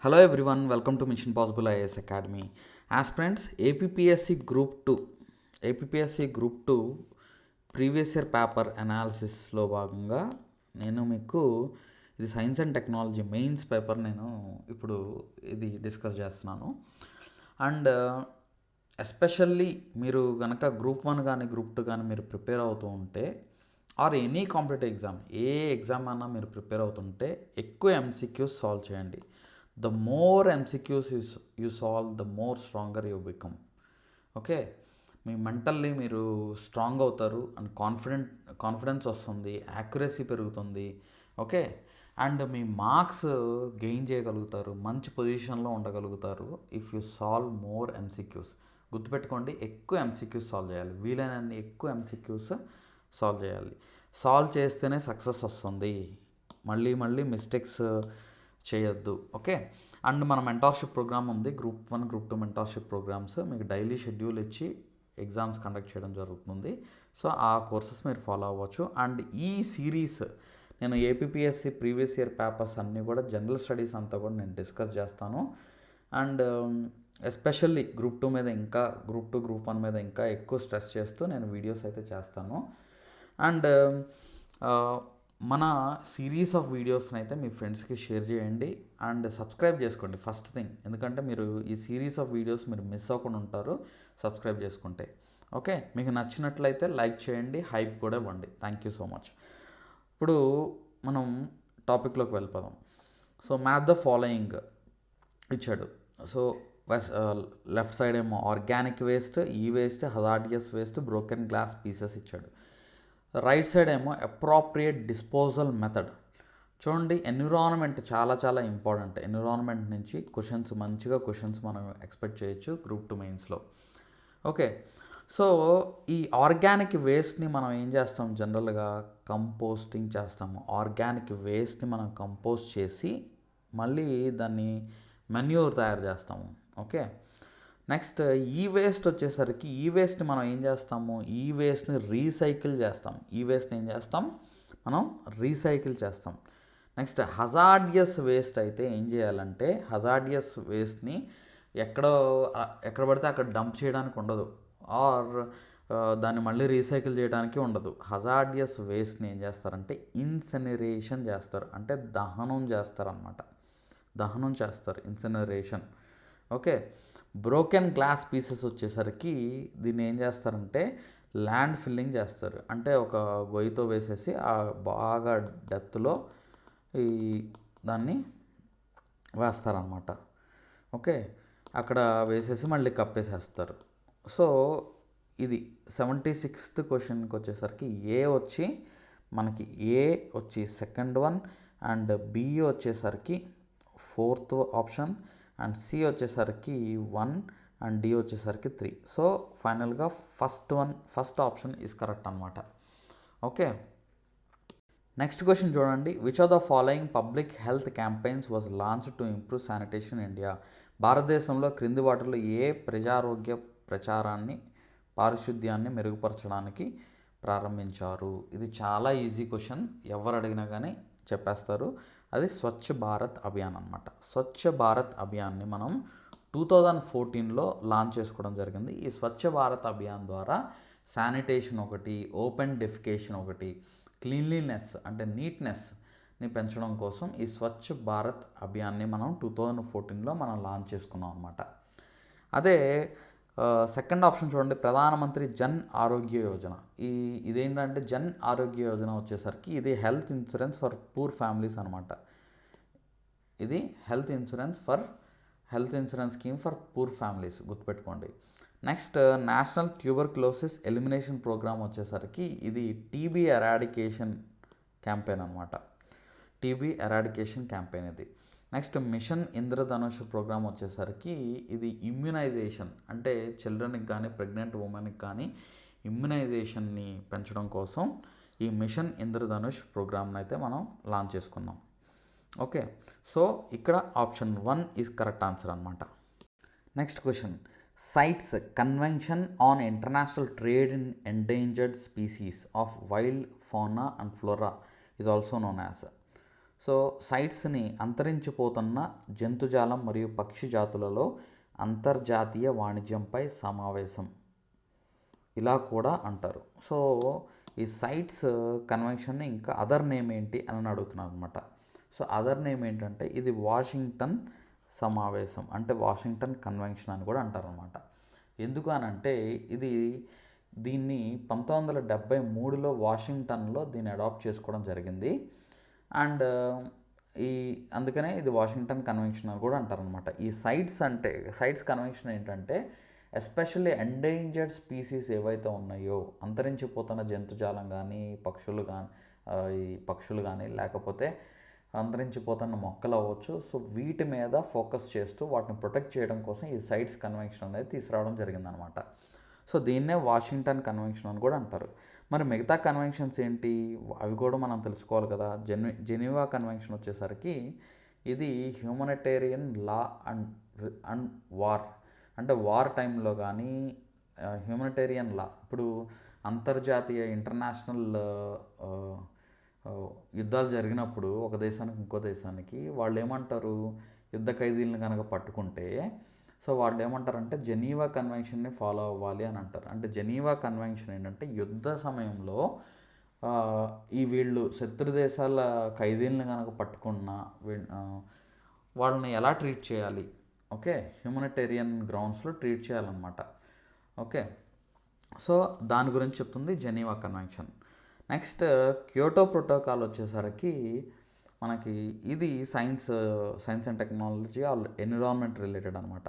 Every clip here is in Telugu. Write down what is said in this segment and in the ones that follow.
Hello everyone, welcome to Mission Possible IAS Academy. Aspirants, APPSC Group 2 previous year paper అనాలిసిస్లో భాగంగా నేను మీకు ఇది science and technology mains paper నేను ఇప్పుడు ఇది డిస్కస్ చేస్తున్నాను. అండ్ ఎస్పెషల్లీ మీరు కనుక గ్రూప్ 1 కానీ గ్రూప్ 2 కానీ మీరు ప్రిపేర్ అవుతూ ఉంటే or any competitive exam A exam అన్నా మీరు ప్రిపేర్ అవుతుంటే ఎక్కువ ఎంసీక్యూస్ సాల్వ్ చేయండి. The more MCQs you solve, the more stronger you become. Okay, me mentally మీరు స్ట్రాంగ్ అవుతారు అండ్ కాన్ఫిడెన్స్ వస్తుంది, యాక్యురసీ పెరుగుతుంది. Okay, and me marks gain చేయగలుగుతారు, మంచి పొజిషన్లో ఉండగలుగుతారు if you solve more MCQs. గుర్తుపెట్టుకోండి, ఎక్కువ ఎంసీక్యూస్ సాల్వ్ చేయాలి, వీలైనన్ని ఎక్కువ ఎంసీక్యూస్ సాల్వ్ చేయాలి. సాల్వ్ చేస్తేనే సక్సెస్ వస్తుంది, మళ్ళీ మిస్టేక్స్ చేయొద్దు. ఓకే, అండ్ మన మెంటార్షిప్ ప్రోగ్రామ్ ఉంది, గ్రూప్ 1 గ్రూప్ 2 మెంటార్షిప్ ప్రోగ్రామ్స్ మీకు డైలీ షెడ్యూల్ ఇచ్చి ఎగ్జామ్స్ కండక్ట్ చేయడం జరుగుతుంది. సో ఆ కోర్సెస్ మీరు ఫాలో అవ్వచ్చు. అండ్ ఈ సిరీస్ నేను ఏపీఎస్సి ప్రీవియస్ ఇయర్ పేపర్స్ అన్నీ కూడా జనరల్ స్టడీస్ అంతా కూడా నేను డిస్కస్ చేస్తాను. అండ్ ఎస్పెషల్లీ గ్రూప్ 2 మీద ఇంకా గ్రూప్ 2 గ్రూప్ 1 మీద ఇంకా ఎక్కువ స్ట్రెస్ చేస్తూ నేను వీడియోస్ అయితే చేస్తాను. అండ్ మన సిరీస్ ఆఫ్ వీడియోస్ని అయితే మీ ఫ్రెండ్స్కి షేర్ చేయండి అండ్ సబ్స్క్రైబ్ చేసుకోండి ఫస్ట్ థింగ్, ఎందుకంటే మీరు ఈ సిరీస్ ఆఫ్ వీడియోస్ మీరు మిస్ అవ్వకుండా ఉంటారు సబ్స్క్రైబ్ చేసుకుంటే. ఓకే, మీకు నచ్చినట్లయితే లైక్ చేయండి, హైప్ కూడా ఇవ్వండి. Thank you so much. ఇప్పుడు మనం టాపిక్లోకి వెళ్ళిపోదాం. సో మ్యాథ్ ద ఫాలోయింగ్ ఇచ్చాడు. సో లెఫ్ట్ సైడ్ ఏమో ఆర్గానిక్ వేస్ట్, ఈ waste, hazardous waste, broken glass pieces ఇచ్చాడు. రైట్ సైడ్ ఏమో అప్రాప్రియేట్ డిస్పోజల్ మెథడ్. చూడండి, ఎన్విరాన్మెంట్ చాలా ఇంపార్టెంట్. ఎన్విరాన్మెంట్ నుంచి మంచిగా క్వశ్చన్స్ మనం ఎక్స్పెక్ట్ చేయొచ్చు గ్రూప్ 2 మెయిన్స్లో. ఓకే, సో ఈ ఆర్గానిక్ వేస్ట్ని మనం ఏం చేస్తాం, జనరల్గా కంపోస్టింగ్ చేస్తాము. ఆర్గానిక్ వేస్ట్ని మనం కంపోస్ట్ చేసి మళ్ళీ దాన్ని మెన్యూర్ తయారు చేస్తాము. ఓకే, నెక్స్ట్ ఈ వేస్ట్ వచ్చేసరికి ఈ వేస్ట్ని మనం ఏం చేస్తాము, ఈ వేస్ట్ని రీసైకిల్ చేస్తాం. ఈ వేస్ట్ని ఏం చేస్తాం, మనం రీసైకిల్ చేస్తాం. నెక్స్ట్ హజార్డియస్ వేస్ట్ అయితే ఏం చేయాలంటే, హజార్డియస్ వేస్ట్ని ఎక్కడ పడితే అక్కడ డంప్ చేయడానికి ఉండదు, ఆర్ దాన్ని మళ్ళీ రీసైకిల్ చేయడానికి ఉండదు. హజార్డియస్ వేస్ట్ని ఏం చేస్తారంటే ఇన్సెనరేషన్ చేస్తారు, అంటే దహనం చేస్తారు, ఇన్సెనరేషన్. ఓకే, బ్రోకెన్ గ్లాస్ పీసెస్ వచ్చేసరికి దీన్ని ఏం చేస్తారంటే ల్యాండ్ ఫిల్లింగ్ చేస్తారు, అంటే ఒక గొయ్యితో వేసేసి ఆ బాగా డెప్త్లో దాన్ని వేస్తారనమాట. ఓకే, అక్కడ వేసేసి మళ్ళీ కప్పేసేస్తారు. సో ఇది 76th క్వశ్చన్కి వచ్చేసరికి మనకి ఏ వచ్చి సెకండ్ వన్, అండ్ బి వచ్చేసరికి 4th ఆప్షన్, అండ్ సి వచ్చేసరికి 1, అండ్ డి వచ్చేసరికి 3. సో ఫైనల్గా ఫస్ట్ ఆప్షన్ ఈజ్ కరెక్ట్ అనమాట. ఓకే, నెక్స్ట్ క్వశ్చన్ చూడండి. Which of the following public health campaigns was launched to improve sanitation India? భారతదేశంలో క్రింది వాటిలో ఏ ప్రజారోగ్య ప్రచారాన్ని పారిశుద్ధ్యాన్ని మెరుగుపరచడానికి ప్రారంభించారు? ఇది చాలా ఈజీ క్వశ్చన్, ఎవరు అడిగినా కానీ చెప్పేస్తారు. అది స్వచ్ఛ భారత్ అభియాన్ అనమాట. స్వచ్ఛ భారత్ అభియాన్ని మనం 2014లో లాంచ్ చేసుకోవడం జరిగింది. ఈ స్వచ్ఛ భారత్ అభియాన్ ద్వారా శానిటేషన్ ఒకటి, ఓపెన్ డెఫికేషన్ ఒకటి, క్లీన్లీనెస్ అంటే నీట్నెస్ని పెంచడం కోసం ఈ స్వచ్ఛ భారత్ అభియాన్ని మనం 2014లో మనం లాంచ్ చేసుకున్నాం అనమాట. అదే సెకండ్ ఆప్షన్ చూడండి, ప్రధానమంత్రి జన్ ఆరోగ్య యోజన. ఇదేంటంటే జన్ ఆరోగ్య యోజన వచ్చేసరికి ఇది health insurance for poor families అనమాట. ఇది health insurance scheme for poor families, గుర్తుపెట్టుకోండి. Next national tuberculosis elimination programme వచ్చేసరికి ఇది టీబీ ఎరాడికేషన్ క్యాంపెయిన్ అనమాట. టీబీ ఎరాడికేషన్ క్యాంపెయిన్ ఇది. నెక్స్ట్ మిషన్ ఇంద్రధనుష్ ప్రోగ్రామ్ వచ్చేసరికి ఇది ఇమ్యునైజేషన్, అంటే చిల్డ్రన్కి కానీ ప్రెగ్నెంట్ ఉమెన్కి కానీ ఇమ్యునైజేషన్ని పెంచడం కోసం ఈ మిషన్ ఇంద్రధనుష్ ప్రోగ్రామ్ని అయితే మనం లాంచ్ చేసుకున్నాం. ఓకే, సో ఇక్కడ ఆప్షన్ 1 ఈజ్ కరెక్ట్ ఆన్సర్ అనమాట. Next question, CITES convention on international trade in endangered species of wild fauna and flora is also known as. So సైట్స్ని అంతరించిపోతున్న జంతుజాలం మరియు పక్షి జాతులలో అంతర్జాతీయ వాణిజ్యంపై సమావేశం ఇలా కూడా అంటారు. సో ఈ సైట్స్ కన్వెన్షన్ని ఇంకా అదర్ నేమ్ ఏంటి అని అడుగుతున్నారు అనమాట. సో అదర్ నేమ్ ఏంటంటే ఇది వాషింగ్టన్ సమావేశం, అంటే వాషింగ్టన్ కన్వెన్షన్ అని కూడా అంటారనమాట. ఎందుకు అనంటే దీన్ని 1973లో వాషింగ్టన్లో దీన్ని అడాప్ట్ చేసుకోవడం జరిగింది. అండ్ అందుకనే ఇది వాషింగ్టన్ కన్వెన్షన్ అని కూడా అంటారనమాట. ఈ సైట్స్ కన్వెన్షన్ ఏంటంటే ఎస్పెషల్లీ ఎండేంజర్డ్ స్పీసీస్ ఏవైతే ఉన్నాయో, అంతరించిపోతున్న జంతుజాలం కానీ పక్షులు కానీ లేకపోతే అంతరించిపోతున్న మొక్కలు అవ్వచ్చు. సో వీటి మీద ఫోకస్ చేస్తూ వాటిని ప్రొటెక్ట్ చేయడం కోసం ఈ సైట్స్ కన్వెన్షన్ అనేది తీసుకురావడం జరిగిందనమాట. సో దీన్నే వాషింగ్టన్ కన్వెన్షన్ అని కూడా అంటారు. మరి మిగతా కన్వెన్షన్స్ ఏంటి, అవి కూడా మనం తెలుసుకోవాలి కదా. జెనీవా కన్వెన్షన్ వచ్చేసరికి ఇది హ్యూమనిటేరియన్ లా అండ్ వార్, అంటే వార్ టైంలో కానీ హ్యూమనిటేరియన్ లా, ఇప్పుడు అంతర్జాతీయ ఇంటర్నేషనల్ యుద్ధాలు జరిగినప్పుడు ఒక దేశానికి ఇంకో దేశానికి వాళ్ళు ఏమంటారు, యుద్ధ ఖైదీలను కనుక పట్టుకుంటే సో వాళ్ళు ఏమంటారంటే జెనీవా కన్వెన్షన్ని ఫాలో అవ్వాలి అని అంటారు. అంటే జెనీవా కన్వెన్షన్ ఏంటంటే యుద్ధ సమయంలో వీళ్ళు శత్రు దేశాల ఖైదీలను కనుక పట్టుకున్న వాళ్ళని ఎలా ట్రీట్ చేయాలి, ఓకే, హ్యూమనిటేరియన్ గ్రౌండ్స్లో ట్రీట్ చేయాలన్నమాట. ఓకే, సో దాని గురించి చెప్తుంది Geneva convention. Next Kyoto protocol వచ్చేసరికి మనకి ఇది science and technology environment related అనమాట.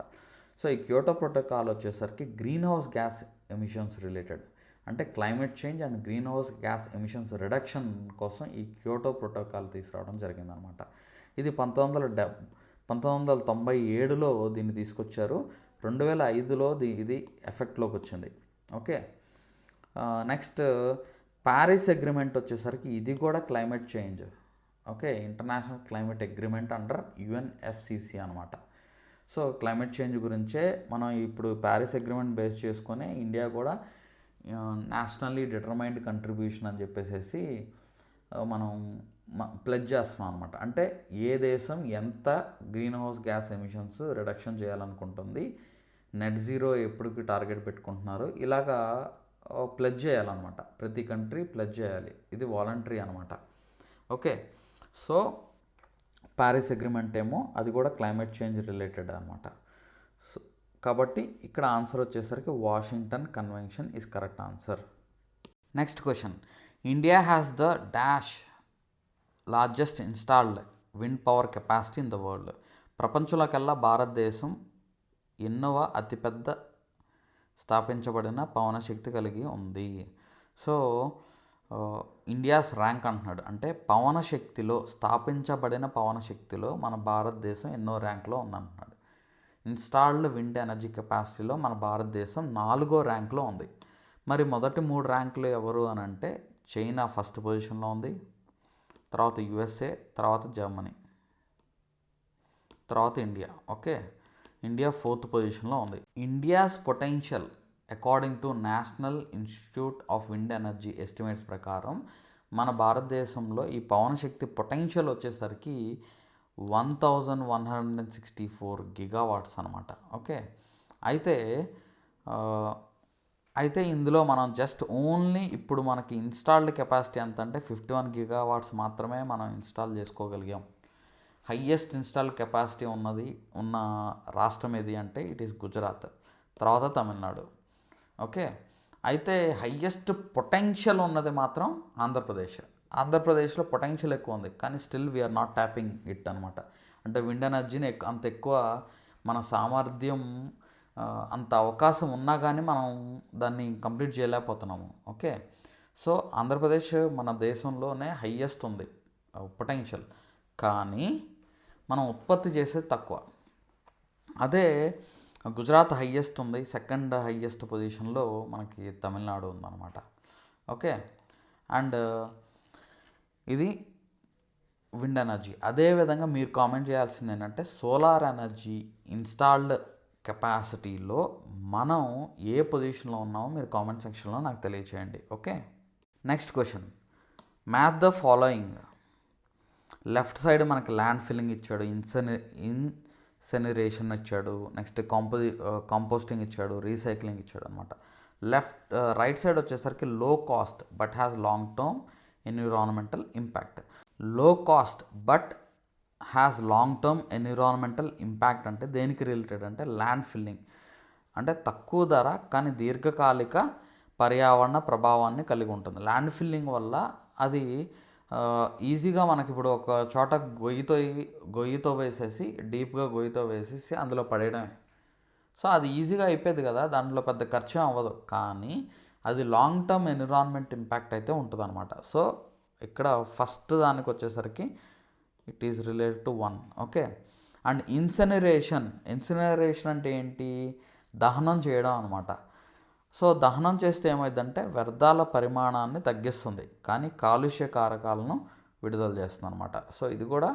సో ఈ క్యోటో ప్రోటోకాల్ వచ్చేసరికి greenhouse gas emissions related, అంటే climate change and greenhouse gas emissions reduction కోసం ఈ క్యోటో ప్రోటోకాల్ తీసుకురావడం జరిగిందనమాట. ఇది 1997లో దీన్ని తీసుకొచ్చారు. 2005లో ఇది ఎఫెక్ట్లోకి వచ్చింది. ఓకే, నెక్స్ట్ ప్యారిస్ అగ్రిమెంట్ వచ్చేసరికి ఇది కూడా climate change, okay, international climate agreement under UNFCCC అనమాట. సో క్లైమేట్ చేంజ్ గురించే మనం ఇప్పుడు ప్యారిస్ అగ్రిమెంట్ బేస్ చేసుకొని ఇండియా కూడా నేషనల్లీ డిటర్మైన్డ్ కంట్రిబ్యూషన్ అని చెప్పేసి మనం ప్లెడ్జ్ చేస్తున్నాం అనమాట. అంటే ఏ దేశం ఎంత greenhouse gas emissions reduction చేయాలనుకుంటుంది, నెట్ జీరో ఎప్పటికి టార్గెట్ పెట్టుకుంటున్నారు, ఇలాగా ప్లెడ్జ్ చేయాలన్నమాట. ప్రతి కంట్రీ ప్లెడ్జ్ చేయాలి, ఇది వాలంటరీ అనమాట. ఓకే, సో ప్యారిస్ అగ్రిమెంట్ ఏమో అది కూడా క్లైమేట్ చేంజ్ రిలేటెడ్ అనమాట. సో కాబట్టి ఇక్కడ ఆన్సర్ వచ్చేసరికి Washington convention is correct answer. Next question, India has the dash largest installed wind power capacity in the world. ప్రపంచంలోకెల్లా భారతదేశం ఎన్నవ అతిపెద్ద స్థాపించబడిన పవన శక్తి కలిగి ఉంది. సో ఇండియాస్ ర్యాంక్ అంటున్నాడు, అంటే పవన శక్తిలో స్థాపించబడిన పవన శక్తిలో మన భారతదేశం ఎన్నో ర్యాంక్లో ఉందంటున్నాడు. ఇన్స్టాల్డ్ విండ్ ఎనర్జీ కెపాసిటీలో మన భారతదేశం 4వ ర్యాంక్లో ఉంది. మరి మొదటి 3 ర్యాంకులు ఎవరు అని అంటే చైనా ఫస్ట్ పొజిషన్లో ఉంది, తర్వాత యుఎస్ఏ, తర్వాత జర్మనీ, తర్వాత ఇండియా. ఓకే, ఇండియా 4th పొజిషన్లో ఉంది. India's potential according to national institute of wind energy estimates ప్రకారం మన భారతదేశంలో ఈ పవన శక్తి పొటెన్షియల్ వచ్చేసరికి 1164 గిగావాట్స్ అనమాట. ఓకే, అయితే ఇందులో మనం జస్ట్ ఓన్లీ ఇప్పుడు మనకి ఇన్స్టాల్డ్ కెపాసిటీ ఎంత అంటే 51 గిగావాట్స్ మాత్రమే మనం ఇన్స్టాల్ చేసుకోగలిగాం. హయ్యెస్ట్ ఇన్స్టాల్ కెపాసిటీ ఉన్న రాష్ట్రం ఏది అంటే ఇట్ ఈస్ గుజరాత్, తర్వాత తమిళనాడు. ఓకే, అయితే హయ్యెస్ట్ పొటెన్షియల్ ఉన్నది మాత్రం ఆంధ్రప్రదేశ్లో పొటెన్షియల్ ఎక్కువ ఉంది, కానీ still we are not tapping it అనమాట. అంటే విండ్ ఎనర్జీని అంత ఎక్కువ మన సామర్థ్యం అంత అవకాశం ఉన్నా కానీ మనం దాన్ని కంప్లీట్ చేయలేకపోతున్నాము. ఓకే, సో ఆంధ్రప్రదేశ్ మన దేశంలోనే హయ్యెస్ట్ ఉంది పొటెన్షియల్, కానీ మనం ఉత్పత్తి చేసేది తక్కువ. అదే గుజరాత్ హయ్యెస్ట్ ఉంది, సెకండ్ హయ్యెస్ట్ పొజిషన్లో మనకి తమిళనాడు ఉందన్నమాట. ఓకే, అండ్ ఇది విండ్ ఎనర్జీ. అదేవిధంగా మీరు కామెంట్ చేయాల్సింది ఏంటంటే సోలార్ ఎనర్జీ ఇన్స్టాల్డ్ కెపాసిటీలో మనం ఏ పొజిషన్లో ఉన్నామో మీరు కామెంట్ సెక్షన్లో నాకు తెలియచేయండి. Okay, next question, math the following. Left side మనకి ల్యాండ్ ఫిల్లింగ్ ఇచ్చాడు, ఇన్సెనరేషన్ ఇచ్చాడు, నెక్స్ట్ కంపోస్టింగ్ ఇచ్చాడు, రీసైక్లింగ్ ఇచ్చాడు అనమాట. రైట్ సైడ్ వచ్చేసరికి low cost but has long term environmental impact. Low cost but has long term environmental impact అంటే దేనికి రిలేటెడ్ అంటే ల్యాండ్ ఫిల్లింగ్ అంటే తక్కువ ధర కానీ దీర్ఘకాలిక పర్యావరణ ప్రభావాన్ని కలిగి ఉంటుంది. ల్యాండ్ ఫిల్లింగ్ వల్ల అది ఈజీగా మనకి ఇప్పుడు ఒక చోట గొయ్యితో వేసేసి డీప్గా గొయ్యితో వేసేసి అందులో పడేయడమే. సో అది ఈజీగా అయిపోయింది కదా, దాంట్లో పెద్ద ఖర్చు అవ్వదు, కానీ అది లాంగ్ టర్మ్ ఎన్విరాన్మెంట్ ఇంపాక్ట్ అయితే ఉంటుంది అనమాట. సో ఇక్కడ ఫస్ట్ దానికి వచ్చేసరికి it is related to 1. Okay. And incineration అంటే ఏంటి? దహనం చేయడం అనమాట. సో దహనం చేస్తే ఏమైందంటే వ్యర్థాల పరిమాణాన్ని తగ్గిస్తుంది కానీ కాలుష్య కారకాలను విడుదల చేస్తుంది అనమాట. సో ఇది కూడా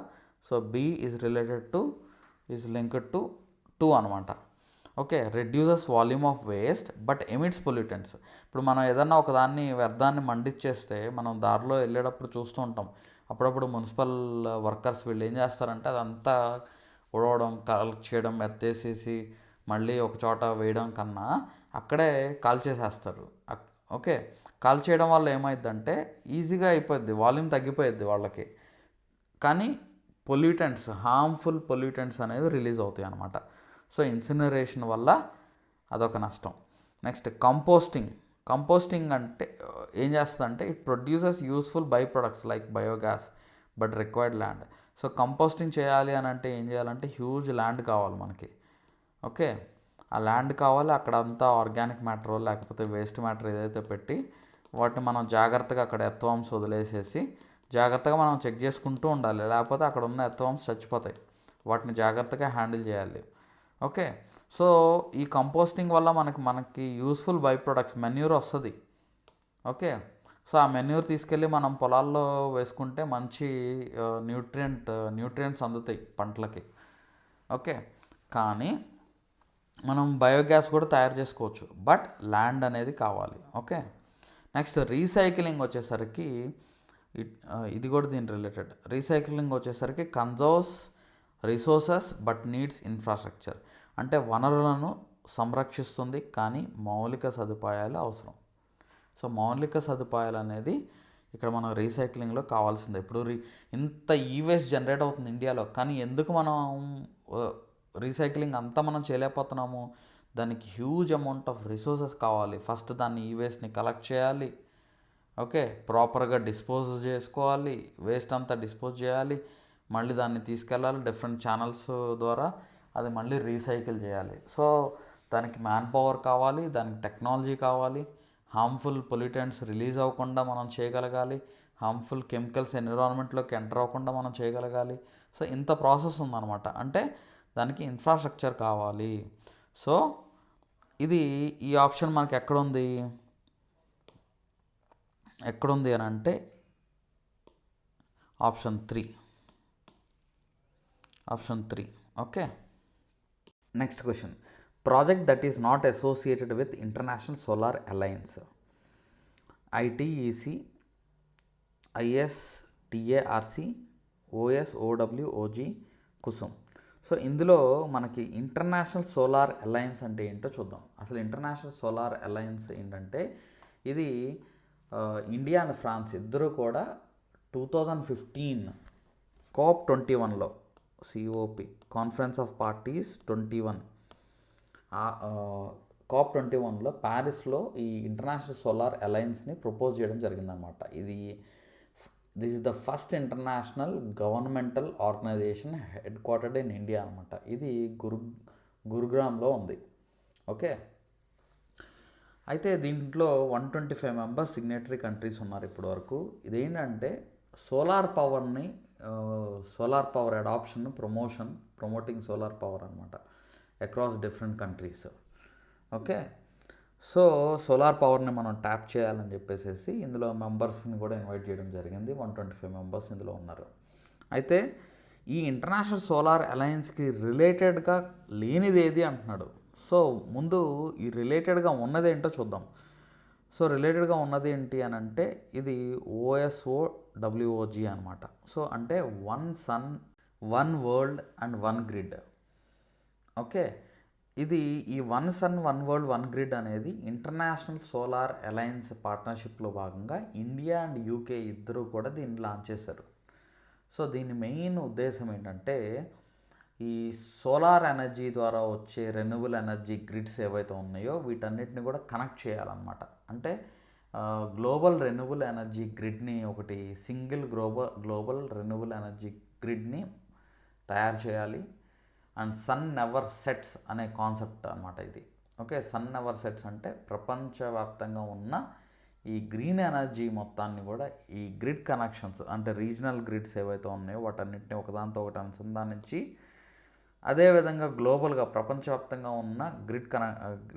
బి ఈజ్ లింక్డ్ టు 2 అనమాట. Okay. Reduces volume of waste but emits pollutants. ఇప్పుడు మనం ఏదన్నా ఒక వ్యర్థాన్ని మండిచ్చేస్తే మనం దారిలో వెళ్ళేటప్పుడు చూస్తూ ఉంటాం, అప్పుడప్పుడు మున్సిపల్ వర్కర్స్ వీళ్ళు ఏం చేస్తారంటే అదంతా ఉడవడం, కలెక్ట్ చేయడం, ఎత్తేసేసి మళ్ళీ ఒక చోట వేయడం కన్నా అక్కడే కాల్ చేసేస్తారు. ఓకే. కాల్ చేయడం వల్ల ఏమైందంటే ఈజీగా అయిపోద్ది, వాల్యూమ్ తగ్గిపోయిద్ది వాళ్ళకి, కానీ హార్మ్ఫుల్ పొల్యూటెంట్స్ అనేవి రిలీజ్ అవుతాయి అన్నమాట. సో ఇన్సినరేషన్ వల్ల అదొక నష్టం. నెక్స్ట్ కంపోస్టింగ్ అంటే ఏం చేస్తుందంటే it produces useful by products like biogas but required land. So composting చేయాలి అని అంటే ఏం చేయాలంటే హ్యూజ్ ల్యాండ్ కావాలి మనకి. ఓకే. ఆ ల్యాండ్ కావాలి, అక్కడ అంతా ఆర్గానిక్ మ్యాటర్ లేకపోతే వేస్ట్ మ్యాటర్ ఏదైతే పెట్టి వాటిని మనం జాగ్రత్తగా అక్కడ ఎర్త్వామ్స్ వదిలేసేసి జాగ్రత్తగా మనం చెక్ చేసుకుంటూ ఉండాలి, లేకపోతే అక్కడ ఉన్న ఎర్త్వామ్స్ చచ్చిపోతాయి, వాటిని జాగ్రత్తగా హ్యాండిల్ చేయాలి. ఓకే. సో ఈ కంపోస్టింగ్ వల్ల మనకి యూస్ఫుల్ బై ప్రొడక్ట్స్ మెన్యూర్ వస్తుంది. ఓకే. సో ఆ మెన్యూర్ తీసుకెళ్ళి మనం పొలాల్లో వేసుకుంటే మంచి న్యూట్రియంట్స్ అందుతాయి పంటలకి. ఓకే. కానీ మనం బయోగ్యాస్ కూడా తయారు చేసుకోవచ్చు, బట్ ల్యాండ్ అనేది కావాలి. ఓకే. నెక్స్ట్ రీసైక్లింగ్ వచ్చేసరికి ఇది కూడా దీని రిలేటెడ్. రీసైక్లింగ్ వచ్చేసరికి conserves resources but needs infrastructure అంటే వనరులను సంరక్షిస్తుంది కానీ మౌలిక సదుపాయాలు అవసరం. సో మౌలిక సదుపాయాలు అనేది ఇక్కడ మనం రీసైక్లింగ్లో కావాల్సిందే. ఇప్పుడు ఇంత వేస్ట్ జనరేట్ అవుతుంది ఇండియాలో, కానీ ఎందుకు మనం రీసైక్లింగ్ అంతా మనం చేయలేకపోతున్నాము? దానికి హ్యూజ్ అమౌంట్ ఆఫ్ రిసోర్సెస్ కావాలి. ఫస్ట్ దాన్ని వేస్ట్ని కలెక్ట్ చేయాలి. ఓకే. ప్రాపర్గా డిస్పోజ్ చేసుకోవాలి, వేస్ట్ అంతా డిస్పోజ్ చేయాలి, మళ్ళీ దాన్ని తీసుకెళ్ళాలి డిఫరెంట్ ఛానల్స్ ద్వారా, అది మళ్ళీ రీసైకిల్ చేయాలి. సో దానికి మ్యాన్ పవర్ కావాలి, దానికి టెక్నాలజీ కావాలి, హార్మ్ఫుల్ పొల్యూటెంట్స్ రిలీజ్ అవ్వకుండా మనం చేయగలగాలి, హార్మ్ఫుల్ కెమికల్స్ ఎన్విరాన్మెంట్లోకి ఎంటర్ అవ్వకుండా మనం చేయగలగాలి. సో ఇంత ప్రాసెస్ ఉందన్నమాట. అంటే దానికి ఇన్ఫ్రాస్ట్రక్చర్ కావాలి. సో ఈ ఆప్షన్ మనకి ఎక్కడుంది అని అంటే option 3. Okay. Next question. Project that is not associated with international solar alliance, ITEC, ISTARC, OSOWOG, Kusum. So ఇందులో మనకి ఇంటర్నేషనల్ సోలార్ అలయన్స్ అంటే ఏంటో చూద్దాం. అసలు ఇంటర్నేషనల్ సోలార్ అలయన్స్ ఏంటంటే ఇది ఇండియా అండ్ ఫ్రాన్స్ ఇద్దరు కూడా 2015 COP21లో కాన్ఫరెన్స్ ఆఫ్ పార్టీస్ 21 COP21లో ప్యారిస్లో ఈ ఇంటర్నేషనల్ సోలార్ అలయన్స్ని ప్రపోజ్ చేయడం జరిగిందనమాట. This is the first international governmental organization headquartered in India అనమాట. ఇది గురుగ్రామ్లో ఉంది. ఓకే. అయితే దీంట్లో 125 మెంబర్స్ సిగ్నేటరీ కంట్రీస్ ఉన్నారు ఇప్పటి వరకు. ఇదేంటంటే solar power adoption promoting solar power అనమాట across different countries. Okay. So solar పవర్ని మనం ట్యాప్ చేయాలని చెప్పేసి ఇందులో మెంబర్స్ని కూడా ఇన్వైట్ చేయడం జరిగింది. 125 మెంబర్స్ ఇందులో ఉన్నారు. అయితే ఈ ఇంటర్నేషనల్ సోలార్ అలయన్స్కి రిలేటెడ్గా లేనిది ఏది అంటున్నాడు. సో ముందు ఈ రిలేటెడ్గా ఉన్నది ఏంటో చూద్దాం. సో రిలేటెడ్గా ఉన్నది ఏంటి అని అంటే ఇది WOG అనమాట. సో అంటే one sun, one world and one grid. Okay, ఇది ఈ one sun one world one grid అనేది ఇంటర్నేషనల్ సోలార్ అలయన్స్ పార్ట్నర్షిప్లో భాగంగా ఇండియా అండ్ UK ఇద్దరు కూడా దీన్ని లాంచ్ చేశారు. సో దీని మెయిన్ ఉద్దేశం ఏంటంటే ఈ సోలార్ ఎనర్జీ ద్వారా వచ్చే రెన్యూవబుల్ ఎనర్జీ గ్రిడ్స్ ఏవైతే ఉన్నాయో వీటన్నిటిని కూడా కనెక్ట్ చేయాలన్నమాట. అంటే గ్లోబల్ రెన్యూవబుల్ ఎనర్జీ గ్రిడ్ని, ఒకటి సింగిల్ గ్లోబల్ రెన్యూవబుల్ ఎనర్జీ గ్రిడ్ని తయారు చేయాలి. అండ్ సన్ నెవర్ సెట్స్ అనే కాన్సెప్ట్ అనమాట ఇది. ఓకే, సన్ నెవర్ సెట్స్ అంటే ప్రపంచవ్యాప్తంగా ఉన్న ఈ గ్రీన్ ఎనర్జీ మొత్తాన్ని కూడా ఈ గ్రిడ్ కనెక్షన్స్, అంటే రీజనల్ గ్రిడ్స్ ఏవైతే ఉన్నాయో వాటన్నిటిని ఒకదాంతో ఒకటి అనుసంధానించి అదేవిధంగా గ్లోబల్గా ప్రపంచవ్యాప్తంగా ఉన్న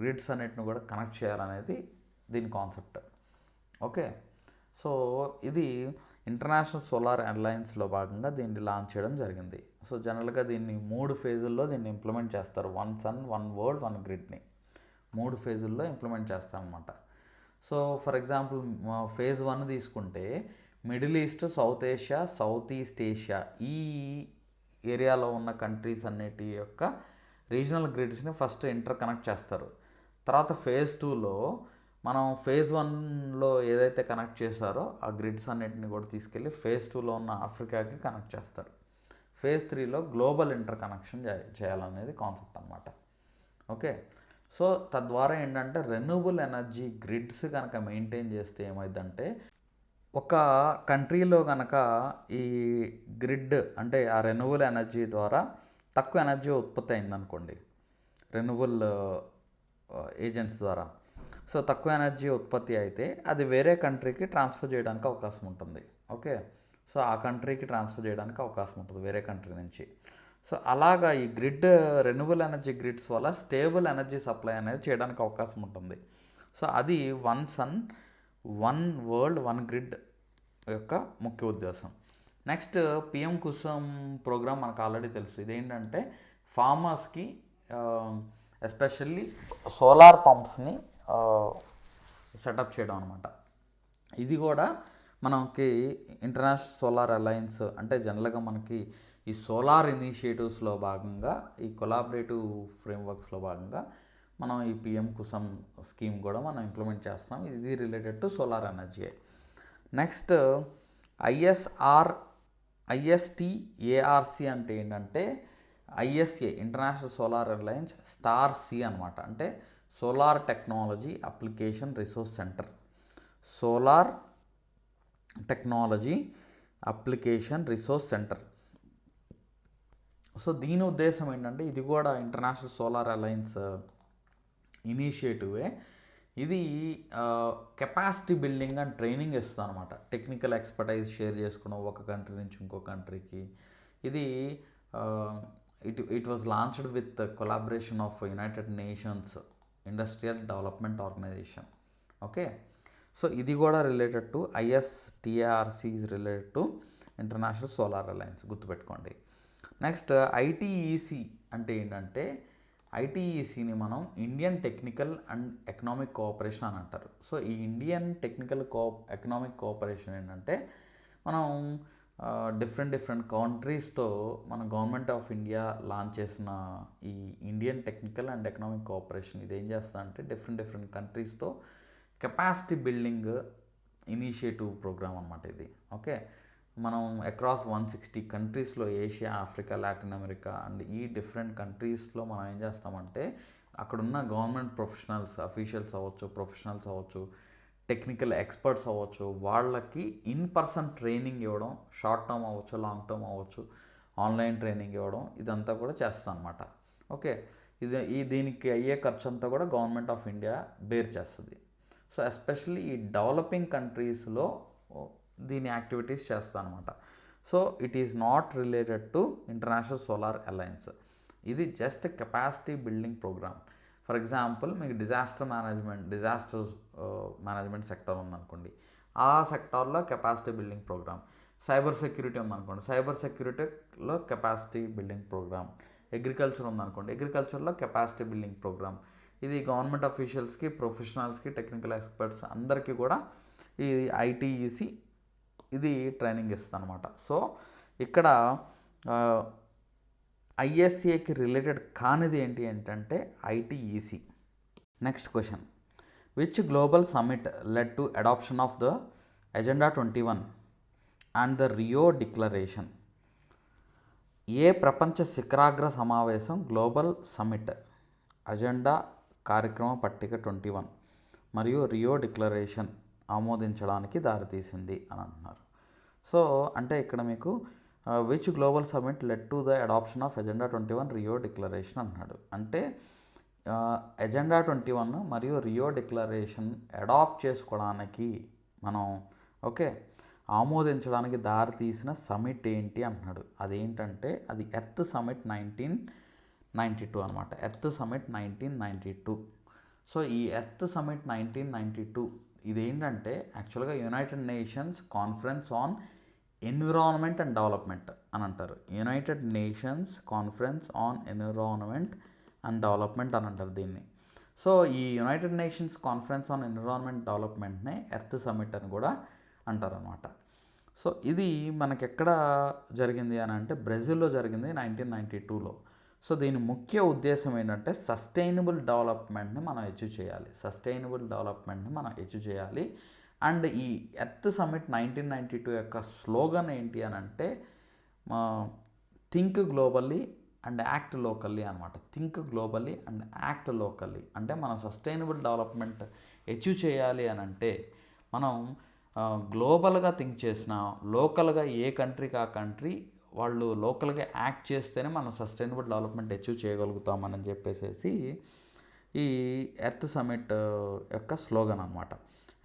గ్రిడ్స్ అన్నిటిని కూడా కనెక్ట్ చేయాలనేది దీని కాన్సెప్ట్. ఓకే, సో ఇది ఇంటర్నేషనల్ సోలార్ అలయన్స్లో భాగంగా దీన్ని లాంచ్ చేయడం జరిగింది. సో జనరల్గా దీన్ని 3 ఫేజుల్లో దీన్ని ఇంప్లిమెంట్ చేస్తారు. One sun, one world, one గ్రిడ్ని 3 ఫేజుల్లో ఇంప్లిమెంట్ చేస్తారనమాట. సో ఫర్ ఎగ్జాంపుల్ ఫేజ్ 1 తీసుకుంటే Middle East, South Asia, South East Asia ఈ ఏరియాలో ఉన్న కంట్రీస్ అన్నిటి యొక్క రీజనల్ గ్రిడ్స్ని ఫస్ట్ ఇంటర్ కనెక్ట్ చేస్తారు. తర్వాత ఫేజ్ 2లో మనం ఫేజ్ 1లో ఏదైతే కనెక్ట్ చేశారో ఆ గ్రిడ్స్ అన్నిటిని కూడా తీసుకెళ్ళి ఫేజ్ 2లో ఉన్న ఆఫ్రికాకి కనెక్ట్ చేస్తారు. ఫేజ్ 3లో గ్లోబల్ ఇంటర్ కనెక్షన్ చేయాలనేది కాన్సెప్ట్ అనమాట. ఓకే, సో తద్వారా ఏంటంటే రెన్యూవబుల్ ఎనర్జీ గ్రిడ్స్ కనుక మెయింటైన్ చేస్తే ఏమైందంటే ఒక కంట్రీలో కనుక ఈ గ్రిడ్ అంటే ఆ రెన్యూవబుల్ ఎనర్జీ ద్వారా తక్కువ ఎనర్జీ ఉత్పత్తి అయిందనుకోండి, రెన్యూవబుల్ ఏజెంట్స్ ద్వారా, సో తక్కువ ఎనర్జీ ఉత్పత్తి అయితే అది వేరే కంట్రీకి ట్రాన్స్ఫర్ చేయడానికి అవకాశం ఉంటుంది. ఓకే, సో ఆ కంట్రీకి ట్రాన్స్ఫర్ చేయడానికి అవకాశం ఉంటుంది వేరే కంట్రీ నుంచి. సో అలాగా ఈ గ్రిడ్ రెన్యూవబుల్ ఎనర్జీ గ్రిడ్స్ వల్ల స్టేబుల్ ఎనర్జీ సప్లై అనేది చేయడానికి అవకాశం ఉంటుంది. సో అది one sun, one world, one grid యొక్క ముఖ్య ఉద్దేశం. నెక్స్ట్ PM కుసుమ్ ప్రోగ్రామ్ మనకు ఆల్రెడీ తెలుసు. ఇదేంటంటే ఫార్మర్స్కి ఎస్పెషల్లీ సోలార్ పంప్స్ని సెటప్ చేయడం అనమాట. ఇది కూడా మనకి ఇంటర్నేషనల్ సోలార్ అలయన్స్ అంటే జనరల్గా మనకి ఈ సోలార్ ఇనిషియేటివ్స్లో భాగంగా, ఈ కొలాబరేటివ్ ఫ్రేమ్వర్క్స్లో భాగంగా మనం ఈ PM కుసుమ్ స్కీమ్ కూడా మనం ఇంప్లిమెంట్ చేస్తున్నాం. ఇది related to solar energy. Next ISTARC అంటే ఏంటంటే ISA international solar alliance star C అనమాట. అంటే solar technology application resource centre. Solar technology application resource centre. So దీని ఉద్దేశం ఏంటంటే ఇది కూడా ఇంటర్నేషనల్ సోలార్ అలయన్స్ ఇనిషియేటివే. ఇది కెపాసిటీ బిల్డింగ్ అండ్ ట్రైనింగ్ ఇస్తుంది అనమాట. టెక్నికల్ ఎక్స్పర్టైజ్ షేర్ చేసుకోవడం ఒక కంట్రీ నుంచి ఇంకో కంట్రీకి. ఇది it was launched with collaboration of United Nations industrial development organization. Okay, so ఇది కూడా related to ISTARC is related to international solar alliance, గుర్తుపెట్టుకోండి. నెక్స్ట్ ITEC అంటే ఏంటంటే ITECని మనం Indian technical and economic cooperation అని అంటారు. సో ఈ ఇండియన్ టెక్నికల్ ఎకనామిక్ కోఆపరేషన్ ఏంటంటే మనం డిఫరెంట్ కంట్రీస్తో మన గవర్నమెంట్ ఆఫ్ ఇండియా లాంచ్ చేసిన ఈ Indian technical and economic cooperation ఇది ఏం చేస్తుందంటే డిఫరెంట్ కంట్రీస్తో కెపాసిటీ బిల్డింగ్ ఇనిషియేటివ్ ప్రోగ్రామ్ అనమాట ఇది. ఓకే, మనం అక్రాస్ 160 కంట్రీస్లో Asia, Africa, Latin America and ఈ డిఫరెంట్ కంట్రీస్లో మనం ఏం చేస్తామంటే అక్కడున్న గవర్నమెంట్ ప్రొఫెషనల్స్, అఫీషియల్స్ అవ్వచ్చు, ప్రొఫెషనల్స్ అవ్వచ్చు, టెక్నికల్ ఎక్స్పర్ట్స్ అవ్వచ్చు, వాళ్ళకి ఇన్ పర్సన్ ట్రైనింగ్ ఇవ్వడం, షార్ట్ టర్మ్ అవ్వచ్చు, లాంగ్ టర్మ్ అవ్వచ్చు, ఆన్లైన్ ట్రైనింగ్ ఇవ్వడం, ఇదంతా కూడా చేస్తాం అనమాట. ఓకే, దీనికి అయ్యే ఖర్చు అంతా కూడా గవర్నమెంట్ ఆఫ్ ఇండియా బేర్ చేస్తుంది. సో ఎస్పెషల్లీ ఈ డెవలపింగ్ కంట్రీస్లో దీని యాక్టివిటీస్ చేస్తాను అనమాట. So it is not related to international solar alliance. ఇది just capacity building programme. For example మీకు డిజాస్టర్ మేనేజ్మెంట్ సెక్టర్ ఉందనుకోండి, ఆ సెక్టార్లో capacity building programme. Cyber security ఉందనుకోండి, సైబర్ సెక్యూరిటీలో కెపాసిటీ బిల్డింగ్ ప్రోగ్రామ్. అగ్రికల్చర్ ఉందనుకోండి, అగ్రికల్చర్లో కెపాసిటీ బిల్డింగ్ ప్రోగ్రామ్. ఇది గవర్నమెంట్ అఫీషియల్స్కి, ప్రొఫెషనల్స్కి, టెక్నికల్ ఎక్స్పర్ట్స్ అందరికీ కూడా ఈ ITEC ఇది ట్రైనింగ్ ఇస్తుంది అనమాట. సో ఇక్కడ ఐఎస్ఏకి రిలేటెడ్ కానిది ఏంటి ఏంటంటే ITEC. Next question, which global summit led to adoption of the agenda 21 and the Rio declaration? ఏ ప్రపంచ శిఖరాగ్ర సమావేశం గ్లోబల్ సమ్మిట్ అజెండా కార్యక్రమ పట్టిక 21 మరియు రియో డిక్లరేషన్ ఆమోదించడానికి దారితీసింది అని అంటున్నారు. సో అంటే ఇక్కడ మీకు which global summit led to the adoption of agenda 21 Rio declaration అన్నాడు. అంటే ఎజెండా 21 మరియు రియో డిక్లరేషన్ అడాప్ట్ చేసుకోవడానికి మనం ఆమోదించడానికి దారి తీసిన సమిట్ ఏంటి అంటున్నాడు. అదేంటంటే అది ఎర్త్ సమిట్ 1992 అనమాట. Earth Summit 1992. సో ఈ ఎర్త్ సమిట్ 1992 ఇదేంటంటే యాక్చువల్గా United Nations conference on environment and development అని అంటారు. United Nations conference on environment and development అని అంటారు దీన్ని. సో ఈ United Nations conference on environment డెవలప్మెంట్నే ఎర్త్ సమిట్ అని కూడా అంటారనమాట. సో ఇది మనకి ఎక్కడ జరిగింది అని అంటే బ్రెజిల్లో జరిగింది 1992లో. సో దీని ముఖ్య ఉద్దేశం ఏంటంటే సస్టైనబుల్ డెవలప్మెంట్ని మనం అచీవ్ చేయాలి. అండ్ ఈ ఎర్త్ సమిట్ 1992 యొక్క స్లోగన్ ఏంటి అని అంటే think globally and act locally అనమాట. Think globally and act locally అంటే మనం సస్టైనబుల్ డెవలప్మెంట్ అచీవ్ చేయాలి అని అంటే మనం గ్లోబల్గా థింక్ చేసిన లోకల్గా ఏ కంట్రీకి ఆ కంట్రీ వాళ్ళు లోకల్గా యాక్ట్ చేస్తేనే మనం సస్టైనబుల్ డెవలప్మెంట్ అచీవ్ చేయగలుగుతామని చెప్పేసి ఈ ఎర్త్ సమిట్ యొక్క స్లోగన్ అనమాట.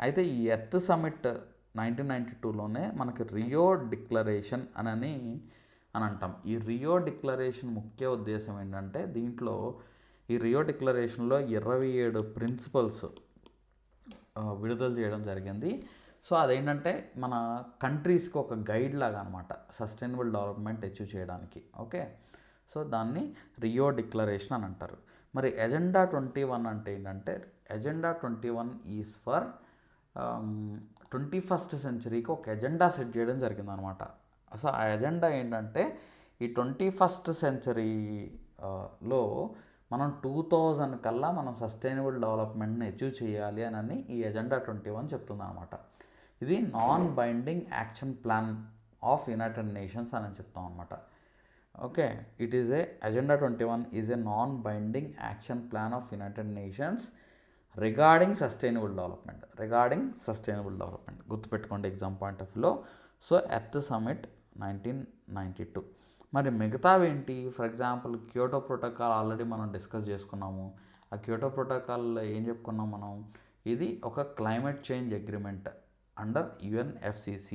అయితే ఈ ఎర్త్ సమిట్ 1992లోనే మనకి రియో డిక్లరేషన్ అని అంటాం. ఈ రియో డిక్లరేషన్ ముఖ్య ఉద్దేశం ఏంటంటే దీంట్లో ఈ రియో డిక్లరేషన్లో 27 ప్రిన్సిపల్స్ విడుదల చేయడం జరిగింది. సో అదేంటంటే మన కంట్రీస్కి ఒక గైడ్ లాగా అనమాట సస్టైనబుల్ డెవలప్మెంట్ అచీవ్ చేయడానికి. సో దాన్ని రియో డిక్లరేషన్ అని అంటారు. మరి ఎజెండా 21 అంటే ఏంటంటే ఎజెండా 21 ఈజ్ ఫర్ 21st సెంచరీకి ఒక ఎజెండా సెట్ చేయడం జరిగిందనమాట. సో ఆ ఎజెండా ఏంటంటే ఈ 21st సెంచరీలో మనం 2000 కల్లా మనం సస్టైనబుల్ డెవలప్మెంట్ని అచీవ్ చేయాలి అని ఈ ఎజెండా 21 చెప్తుంది అనమాట. ఇది non binding action plan of United nations అని చెప్తాం అనమాట. It is agenda 21 is a non binding action plan of United nations regarding sustainable development. గుర్తుపెట్టుకోండి ఎగ్జామ్ పాయింట్ ఆఫ్ వ్యూలో. So earth Summit 1992. మరి మిగతావి ఏంటి? For example Kyoto protocol already మనం డిస్కస్ చేసుకున్నాము. ఆ క్యోటో ప్రోటోకాల్లో ఏం చెప్పుకున్నాం మనం? ఇది ఒక climate change agreement under UNFCCC.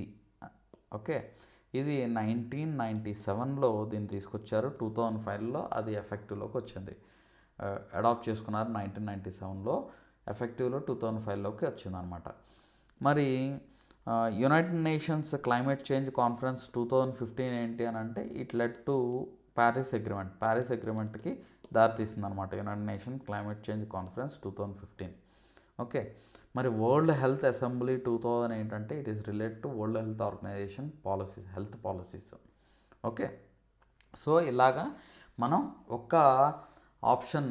ఇది 1997లో దీన్ని తీసుకొచ్చారు. 2005లో అది ఎఫెక్టివ్లోకి వచ్చింది. అడాప్ట్ చేసుకున్నారు 1997లో, ఎఫెక్టివ్లో 2005లోకి వచ్చిందనమాట. మరి United Nations climate change conference 2015 ఏంటి అని అంటే ఇట్ లెడ్ టు ప్యారిస్ అగ్రిమెంట్కి దారితీసింది అనమాట. United Nation climate change conference 2015. మరి వరల్డ్ హెల్త్ అసెంబ్లీ 2000 ఏంటంటే it is related to world health organization health policies. So ఇలాగా మనం ఒక ఆప్షన్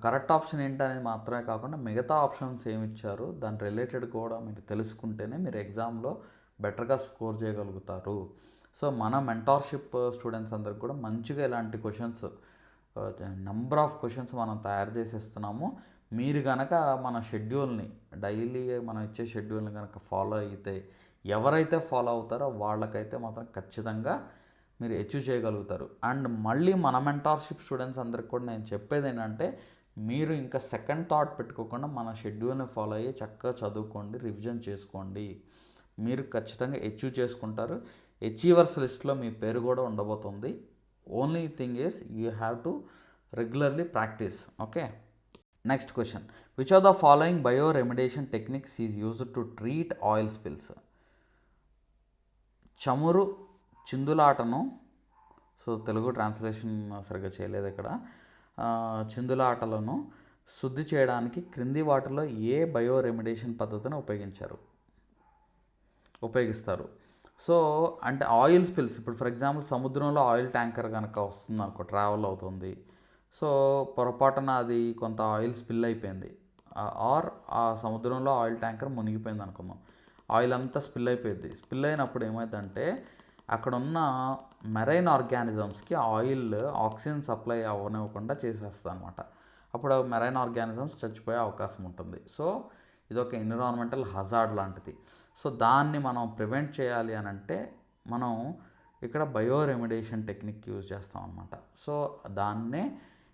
కరెక్ట్ ఆప్షన్ ఏంటనేది మాత్రమే కాకుండా మిగతా ఆప్షన్స్ ఏమి ఇచ్చారు దాని రిలేటెడ్ కూడా మీరు తెలుసుకుంటేనే మీరు ఎగ్జామ్లో బెటర్గా స్కోర్ చేయగలుగుతారు. సో మన మెంటార్షిప్ స్టూడెంట్స్ అందరికి కూడా మంచిగా ఇలాంటి క్వశ్చన్స్ నెంబర్ ఆఫ్ క్వశ్చన్స్ మనం తయారు చేసేస్తున్నాము. మీరు కనుక మన షెడ్యూల్ని డైలీ మనం ఇచ్చే షెడ్యూల్ని కనుక ఫాలో అయితే ఎవరైతే ఫాలో అవుతారో వాళ్ళకైతే మాత్రం ఖచ్చితంగా మీరు అచీవ్ చేయగలుగుతారు. అండ్ మళ్ళీ మన మెంటార్షిప్ స్టూడెంట్స్ అందరికి కూడా నేను చెప్పేది ఏంటంటే మీరు ఇంకా సెకండ్ థాట్ పెట్టుకోకుండా మన షెడ్యూల్ని ఫాలో అయ్యి చక్కగా చదువుకోండి, రివిజన్ చేసుకోండి. మీరు ఖచ్చితంగా అచీవ్ చేసుకుంటారు. అచీవర్స్ లిస్ట్లో మీ పేరు కూడా ఉండబోతుంది. Only thing is you have to regularly practice. Next question, which are the following bioremediation techniques is used to treat oil spills? చమురు చిందులాటను, సో తెలుగు ట్రాన్స్లేషన్ సరిగ్గా చేయలేదు ఇక్కడ, చిందులాటలను శుద్ధి చేయడానికి క్రింది వాటిలో ఏ బయో రెమిడేషన్ పద్ధతిని ఉపయోగిస్తారు? సో అంటే ఆయిల్ స్పిల్స్, ఇప్పుడు ఫర్ ఎగ్జాంపుల్ సముద్రంలో ఆయిల్ ట్యాంకర్ కనుక వస్తుంది అనుకో, ట్రావెల్ అవుతుంది. సో పొరపాటున అది కొంత ఆయిల్ స్పిల్ అయిపోయింది, ఆర్ ఆ సముద్రంలో ఆయిల్ ట్యాంకర్ మునిగిపోయింది అనుకుందాం. ఆయిల్ అంతా స్పిల్ అయిపోయింది. స్పిల్ అయినప్పుడు ఏమైందంటే అక్కడ ఉన్న మెరైన్ ఆర్గానిజమ్స్కి ఆయిల్ ఆక్సిజన్ సప్లై అవ్వనివ్వకుండా చేసేస్తుంది అనమాట. అప్పుడు మెరైన్ ఆర్గానిజమ్స్ చచ్చిపోయే అవకాశం ఉంటుంది. సో ఇది ఒక ఎన్విరాన్మెంటల్ హజార్డ్ లాంటిది. సో దాన్ని మనం ప్రివెంట్ చేయాలి అని అంటే మనం ఇక్కడ బయో రెమిడేషన్ టెక్నిక్ యూజ్ చేస్తాం అనమాట. సో దాన్నే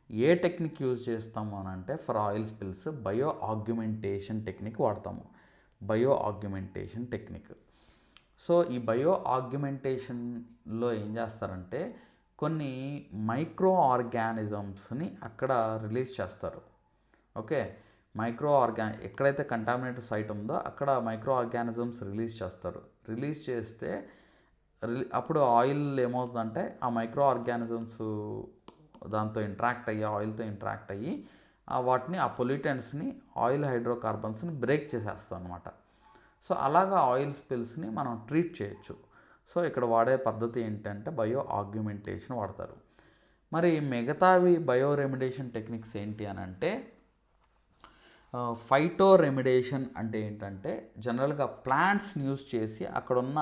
ఏ టెక్నిక్ యూజ్ చేస్తాము అని అంటే for oil spills bioaugmentation technique వాడతాము. Bioaugmentation technique. సో ఈ బయో ఆగ్యుమెంటేషన్లో ఏం చేస్తారంటే కొన్ని మైక్రో ఆర్గానిజమ్స్ని అక్కడ రిలీజ్ చేస్తారు. ఓకే, ఎక్కడైతే కంటామినేటెడ్ సైట్ ఉందో అక్కడ మైక్రో ఆర్గానిజమ్స్ రిలీజ్ చేస్తారు. రిలీజ్ చేస్తే అప్పుడు ఆయిల్ ఏమవుతుందంటే ఆ మైక్రో ఆర్గానిజమ్స్ దాంతో ఇంటరాక్ట్ అయ్యి, ఆయిల్తో ఇంటరాక్ట్ అయ్యి వాటిని, ఆ పొల్యూటెంట్స్ని, ఆయిల్ హైడ్రోకార్బన్స్ని బ్రేక్ చేసేస్తాం అనమాట. సో అలాగా ఆయిల్ స్పిల్స్ని మనం ట్రీట్ చేయొచ్చు. సో ఇక్కడ వాడే పద్ధతి ఏంటంటే బయో ఆగ్యుమెంటేషన్ వాడతారు. మరి మిగతావి బయో రెమిడేషన్ టెక్నిక్స్ ఏంటి అని అంటే ఫైటో రెమిడేషన్ అంటే ఏంటంటే జనరల్గా ప్లాంట్స్ని యూజ్ చేసి అక్కడున్న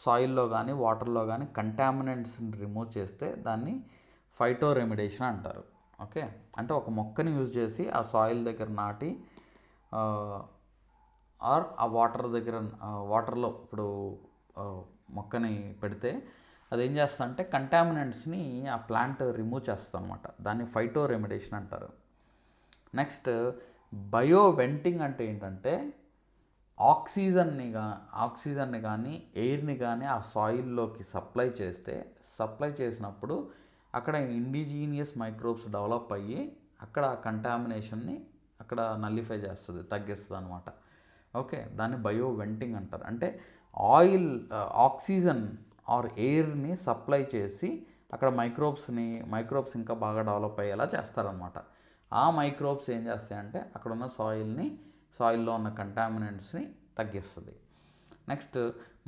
సాయిల్లో కానీ వాటర్లో కానీ కంటామినెంట్స్ని రిమూవ్ చేస్తే దాన్ని ఫైటో రెమిడేషన్ అంటారు. ఓకే, అంటే ఒక మొక్కని యూజ్ చేసి ఆ సాయిల్ దగ్గర నాటి ఆర్ ఆ వాటర్లో ఇప్పుడు మొక్కని పెడితే అది ఏం చేస్తా అంటే కంటామినెంట్స్ని ఆ ప్లాంట్ రిమూవ్ చేస్తుంది అనమాట. దాన్ని ఫైటో రెమిడేషన్ అంటారు. నెక్స్ట్ బయో వెంటింగ్ అంటే ఏంటంటే ఆక్సిజన్ని కానీ ఎయిర్ని కానీ ఆ సాయిల్లోకి సప్లై చేసినప్పుడు అక్కడ ఇండిజీనియస్ మైక్రోబ్స్ డెవలప్ అయ్యి అక్కడ కంటామినేషన్ని అక్కడ నల్లిఫై చేస్తుంది, తగ్గిస్తుంది అనమాట. ఓకే, దాన్ని బయో వెంటింగ్ అంటారు. అంటే ఆక్సిజన్ ఆర్ ఎయిర్ని సప్లై చేసి అక్కడ మైక్రోబ్స్ ఇంకా బాగా డెవలప్ అయ్యేలా చేస్తారనమాట. ఆ మైక్రోబ్స్ ఏం చేస్తాయంటే అక్కడ ఉన్న సాయిల్లో ఉన్న కంటామినెంట్స్ని తగ్గిస్తుంది. నెక్స్ట్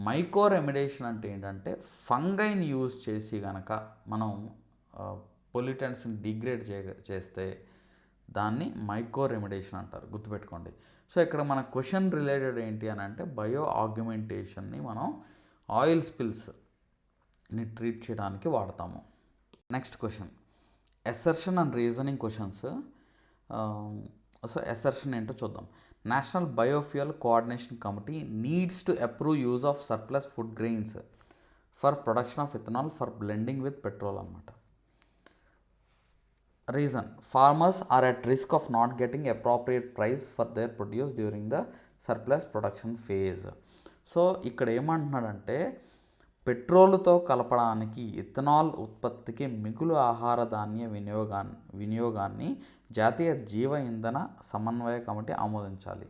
మైక్రో రెమిడేషన్ అంటే ఏంటంటే ఫంగైని యూజ్ చేసి కనుక మనం పొల్యూటెంట్స్ని డిగ్రేడ్ చేస్తే దాన్ని మైక్రో రెమిడేషన్ అంటారు, గుర్తుపెట్టుకోండి. సో ఇక్కడ మన క్వశ్చన్ రిలేటెడ్ ఏంటి అని అంటే బయో ఆగ్యుమెంటేషన్ని మనం ఆయిల్ స్పిల్స్ని ట్రీట్ చేయడానికి వాడతాము. Next question assertion and reasoning questions. So assertion ఏంటో చూద్దాం. National biofuel coordination committee needs to approve use of surplus food grains for production of ethanol for blending with petrol అనమాట. Reason farmers are at risk of not getting appropriate price for their produce during the surplus production phase. So ఇక్కడ ఏమంటున్నాడంటే పెట్రోలుతో కలపడానికి ఇథనాల్ ఉత్పత్తికి మిగులు ఆహార ధాన్య వినియోగాన్ని జాతీయ జీవ ఇంధన సమన్వయ కమిటీ ఆమోదించాలి.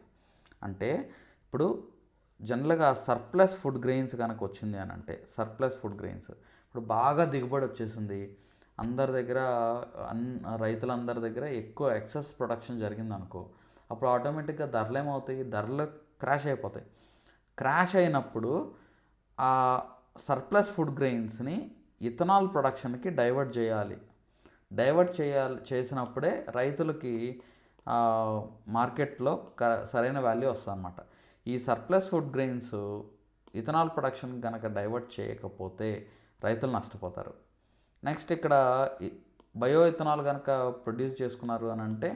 అంటే ఇప్పుడు జనరల్గా సర్ప్లస్ ఫుడ్ గ్రెయిన్స్ కనుక వచ్చింది అని అంటే ఇప్పుడు బాగా దిగుబడి వచ్చేసింది, అందరి దగ్గర రైతులందరి దగ్గర ఎక్కువ ఎక్సెస్ ప్రొడక్షన్ జరిగింది అనుకో, అప్పుడు ఆటోమేటిక్గా ధరలు ఏమవుతాయి, ధరలు క్రాష్ అయిపోతాయి. క్రాష్ అయినప్పుడు ఆ సర్ప్లస్ ఫుడ్ గ్రెయిన్స్ని ఇథనాల్ ప్రొడక్షన్కి డైవర్ట్ చేసినప్పుడే రైతులకి మార్కెట్లో సరైన వాల్యూ వస్తుంది అన్నమాట. ఈ surplus food grains ethanol production కనుక డైవర్ట్ చేయకపోతే రైతులు నష్టపోతారు. నెక్స్ట్ ఇక్కడ బయో ఇథనాల్ కనుక ప్రొడ్యూస్ చేసుకున్నారు అని అంటే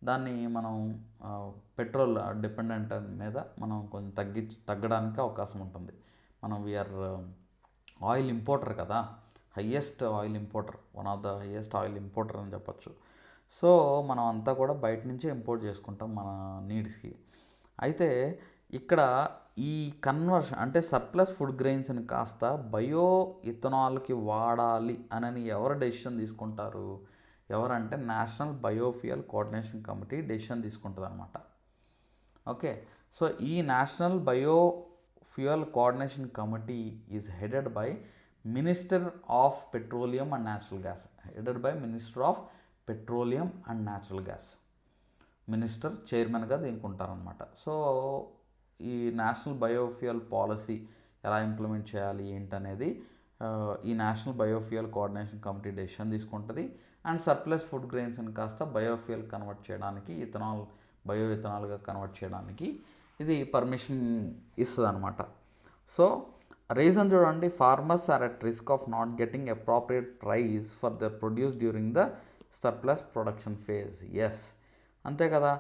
దాన్ని మనం పెట్రోల్ డిపెండెంట్ మీద మనం కొంచెం తగ్గడానికి అవకాశం ఉంటుంది. మనం వీఆర్ ఆయిల్ ఇంపోర్టర్ కదా, highest oil importer, one of the highest oil importer అని చెప్పచ్చు. సో మనం అంతా కూడా బయట నుంచే ఇంపోర్ట్ చేసుకుంటాం మన నీడ్స్కి. అయితే ఇక్కడ ఈ కన్వర్షన్ అంటే సర్ప్లస్ ఫుడ్ గ్రెయిన్స్ని కాస్త బయో ఇథనాల్కి వాడాలి అని ఎవరు డెసిషన్ తీసుకుంటారు, ఎవరంటే national biofuel coordination committee decision తీసుకుంటుంది అనమాట. ఓకే, సో ఈ national biofuel coordination committee is headed by minister of petroleum and natural gas. Minister చైర్మన్గా దీనికి ఉంటారనమాట. సో ఈ నేషనల్ బయోఫ్యూయల్ పాలసీ ఎలా ఇంప్లిమెంట్ చేయాలి ఏంటనేది ఈ national biofuel coordination committee decision తీసుకుంటుంది. అండ్ సర్ప్లస్ ఫుడ్ గ్రెయిన్స్ని కాస్త బయోఫ్యూయల్ కన్వర్ట్ చేయడానికి బయో ఇథనాల్గా కన్వర్ట్ చేయడానికి ఇది పర్మిషన్ ఇస్తుంది అనమాట. సో రీజన్ చూడండి, farmers are at risk of not getting appropriate price for their produce during the surplus production phase. Yes, అంతే కదా.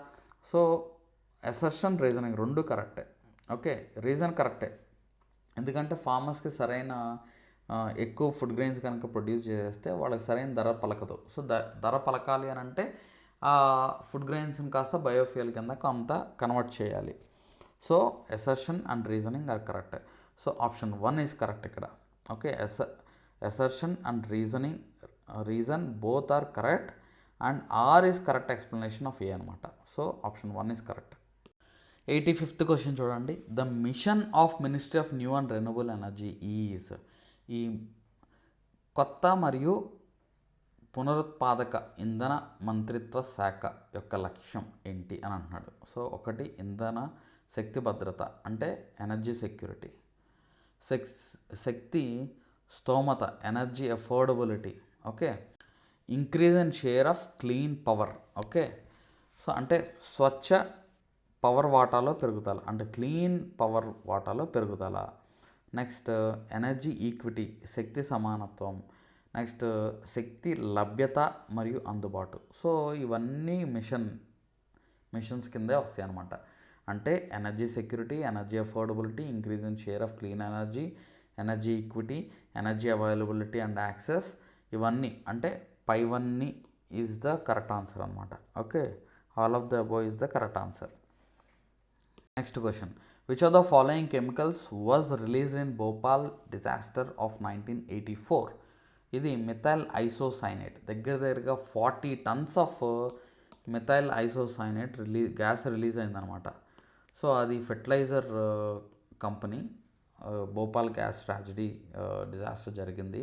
సో అసర్షన్ రీజనింగ్ రెండు కరెక్టే. ఓకే, రీజన్ కరెక్టే, ఎందుకంటే ఫార్మర్స్కి సరైన ఎక్కువ ఫుడ్ గ్రెయిన్స్ కనుక ప్రొడ్యూస్ చేస్తే వాళ్ళకి సరైన ధర పలకదు. సో ధర పలకాలి అని అంటే ఆ ఫుడ్ గ్రెయిన్స్ని కాస్త బయోఫ్యూయల్ కింద కొంత కన్వర్ట్ చేయాలి. So assertion and reasoning are correct. So option 1 is correct ఇక్కడ. Okay, assertion and reason both are correct and R is correct explanation of A అనమాట. So option 1 is correct. 85th question చూడండి. The mission of ministry of new and renewable energy is, ఈ కొత్త మరియు పునరుత్పాదక ఇంధన మంత్రిత్వ శాఖ యొక్క లక్ష్యం ఏంటి అని అంటున్నాడు. సో ఒకటి ఇంధన శక్తి భద్రత అంటే ఎనర్జీ సెక్యూరిటీ, శక్తి స్తోమత energy affordability, okay, increase and share of clean power, okay. So అంటే స్వచ్ఛ పవర్ వాటాలో పెరుగుదల అంటే క్లీన్ పవర్ వాటాలో పెరుగుదల. నెక్స్ట్ ఎనర్జీ ఈక్విటీ శక్తి సమానత్వం. నెక్స్ట్ శక్తి లభ్యత మరియు అందుబాటు. సో ఇవన్నీ మిషన్స్ కిందే వస్తాయి అన్నమాట. అంటే energy security, energy affordability, increase in share of clean energy, energy equity, energy availability and access, ఇవన్నీ అంటే పైవన్నీ ఈజ్ ద కరెక్ట్ ఆన్సర్ అనమాట. Okay, all of the above is the correct answer. Next question, which of the following chemicals was released in Bhopal disaster of 1984? ఇది మిథైల్ ఐసోసైనేట్. దగ్గరగా 40 tons of methyl isocyanate gas release అయిందనమాట. సో అది fertilizer company Bhopal gas tragedy disaster జరిగింది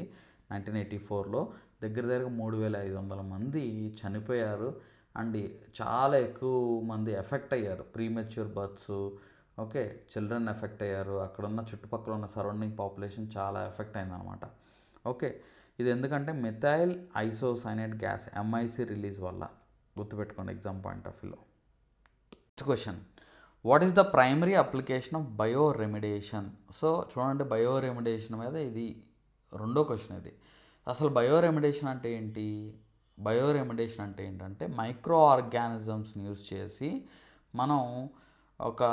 1984లో. దగ్గరగా 3500 మంది చనిపోయారు అండ్ చాలా ఎక్కువ మంది ఎఫెక్ట్ అయ్యారు. Premature births, okay, children effect అయ్యారు. అక్కడ ఉన్న చుట్టుపక్కల ఉన్న సరౌండింగ్ పాపులేషన్ చాలా ఎఫెక్ట్ అయిందనమాట. ఓకే, ఇది ఎందుకంటే methyl isocyanate gas MIC release వల్ల. గుర్తుపెట్టుకోండి ఎగ్జామ్ పాయింట్ ఆఫ్ వ్యూలో. Next question, what is the primary application of bio remediation? So చూడండి, బయో రెమిడియేషన్ మీద ఇది రెండో క్వశ్చన్. ఇది అసలు బయో రెమిడియేషన్ అంటే ఏంటి? బయో రెమిడియేషన్ అంటే ఏంటంటే మైక్రో ఆర్గానిజమ్స్ని యూజ్ చేసి మనం ఒక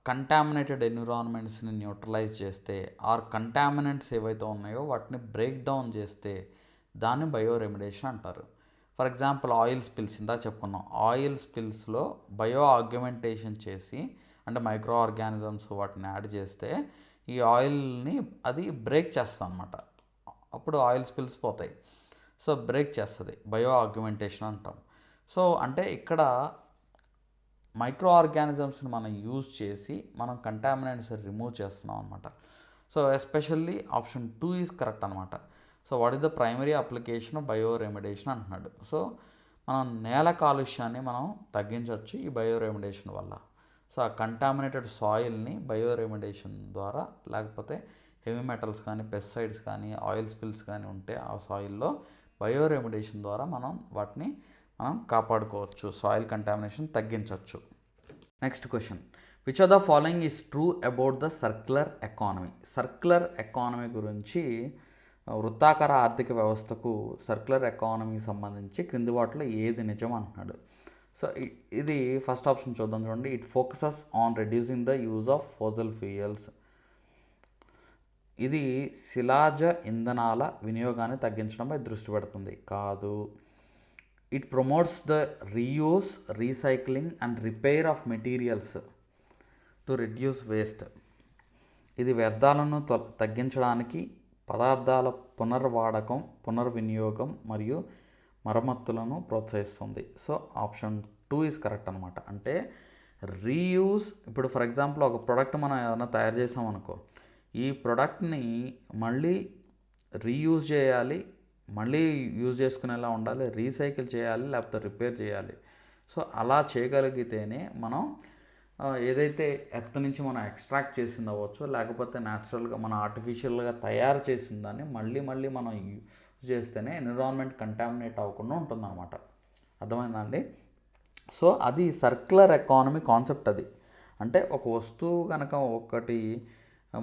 కంటామినేటెడ్ ఎన్విరాన్మెంట్స్ని న్యూట్రలైజ్ చేస్తే, ఆర్ కంటామినెంట్స్ ఏవైతే ఉన్నాయో వాటిని బ్రేక్ డౌన్ చేస్తే దాన్ని బయో రెమిడియేషన్ అంటారు. ఫర్ ఎగ్జాంపుల్ ఆయిల్ స్పిల్స్, ఇందా చెప్పుకున్నాం. ఆయిల్ స్పిల్స్లో బయో ఆగ్యుమెంటేషన్ చేసి అంటే మైక్రో ఆర్గానిజమ్స్ వాటిని యాడ్ చేస్తే ఈ ఆయిల్ని అది బ్రేక్ చేస్తుంది అనమాట. అప్పుడు ఆయిల్ స్పిల్స్ పోతాయి. సో బ్రేక్ చేస్తుంది, బయో ఆగ్యుమెంటేషన్ అంటాం. సో అంటే ఇక్కడ మైక్రో ఆర్గానిజమ్స్ని మనం యూజ్ చేసి మనం కంటామినెంట్స్ రిమూవ్ చేస్తున్నాం అనమాట. So especially option 2 is correct అనమాట. So what is the primary application of bioremediation అంటున్నాడు. సో మనం నేల కాలుష్యాన్ని మనం తగ్గించవచ్చు ఈ బయో రెమిడియేషన్ వల్ల. సో ఆ కంటామినేటెడ్ సాయిల్ని బయో రెమిడియేషన్ ద్వారా, లేకపోతే హెవీ మెటల్స్ కానీ పెస్టిసైడ్స్ కానీ ఆయిల్ స్పిల్స్ కానీ ఉంటే ఆ సాయిల్లో బయో రెమిడియేషన్ ద్వారా మనం వాటిని కాపాడుకోవచ్చు, సాయిల్ కంటామినేషన్ తగ్గించవచ్చు. Next question, which of the following is true about the circular economy? Circular economy గురించి, వృత్తాకార ఆర్థిక వ్యవస్థకు సర్క్యులర్ ఎకానమీకి సంబంధించి క్రింది వాటిలో ఏది నిజం అంటున్నాడు. సో ఇది ఫస్ట్ ఆప్షన్ చూద్దాం. చూడండి, it focuses on reducing the use of fossil fuels. ఇది శిలాజ ఇంధనాల వినియోగాన్ని తగ్గించడంపై దృష్టి పెడుతుంది. కాదు. It promotes the reuse, recycling and repair of materials to reduce waste. ఇది వ్యర్థాలను తగ్గించడానికి పదార్థాల పునర్వాడకం, పునర్వినియోగం మరియు మరమ్మతులను ప్రోత్సహిస్తుంది. సో ఆప్షన్ 2 ఈజ్ కరెక్ట్ అనమాట. అంటే రీయూస్, ఇప్పుడు ఫర్ ఎగ్జాంపుల్ ఒక ప్రోడక్ట్ మనం ఏదైనా తయారు చేసామనుకో, ఈ ప్రోడక్ట్ని మళ్ళీ రీయూజ్ చేయాలి, మళ్ళీ యూజ్ చేసుకునేలా ఉండాలి, రీసైకిల్ చేయాలి, లేకపోతే రిపేర్ చేయాలి. సో అలా చేయగలిగితేనే మనం ఏదైతే ఎర్త్ నుంచి మనం ఎక్స్ట్రాక్ట్ చేసింది అవ్వచ్చు, లేకపోతే న్యాచురల్గా మనం ఆర్టిఫిషియల్గా తయారు చేసిన దాన్ని మళ్ళీ మళ్ళీ మనం యూజ్ చేస్తేనే ఎన్విరాన్మెంట్ కంటామినేట్ అవ్వకుండా ఉంటుందన్నమాట. అర్థమైందండి? సో అది సర్క్యులర్ ఎకానమీ కాన్సెప్ట్. అది అంటే ఒక వస్తువు కనుక ఒకటి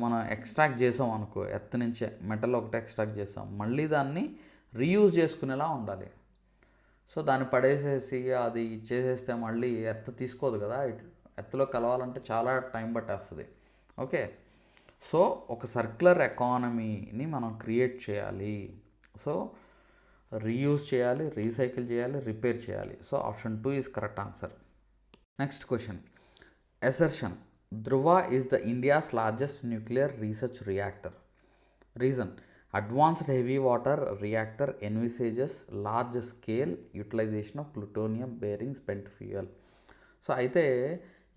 మనం ఎక్స్ట్రాక్ట్ చేసాం అనుకో, ఎర్త్ నుంచే మెటల్ ఒకటి ఎక్స్ట్రాక్ట్ చేసాం, మళ్ళీ దాన్ని రీయూజ్ చేసుకునేలా ఉండాలి. సో దాన్ని పడేసేసి అది చేసేస్తే మళ్ళీ ఎర్త్ తీసుకోదు కదా, ఎర్త్లో కలవాలంటే చాలా టైం పట్టేస్తుంది. ఓకే, సో ఒక సర్క్యులర్ ఎకానమీని మనం క్రియేట్ చేయాలి. సో రీయూజ్ చేయాలి, రీసైకిల్ చేయాలి, రిపేర్ చేయాలి. So option 2 is correct answer. Next question. Assertion Dhruva is the India's largest nuclear research reactor. Reason advanced heavy water reactor envisages large scale utilisation of plutonium bearing spent fuel. So అయితే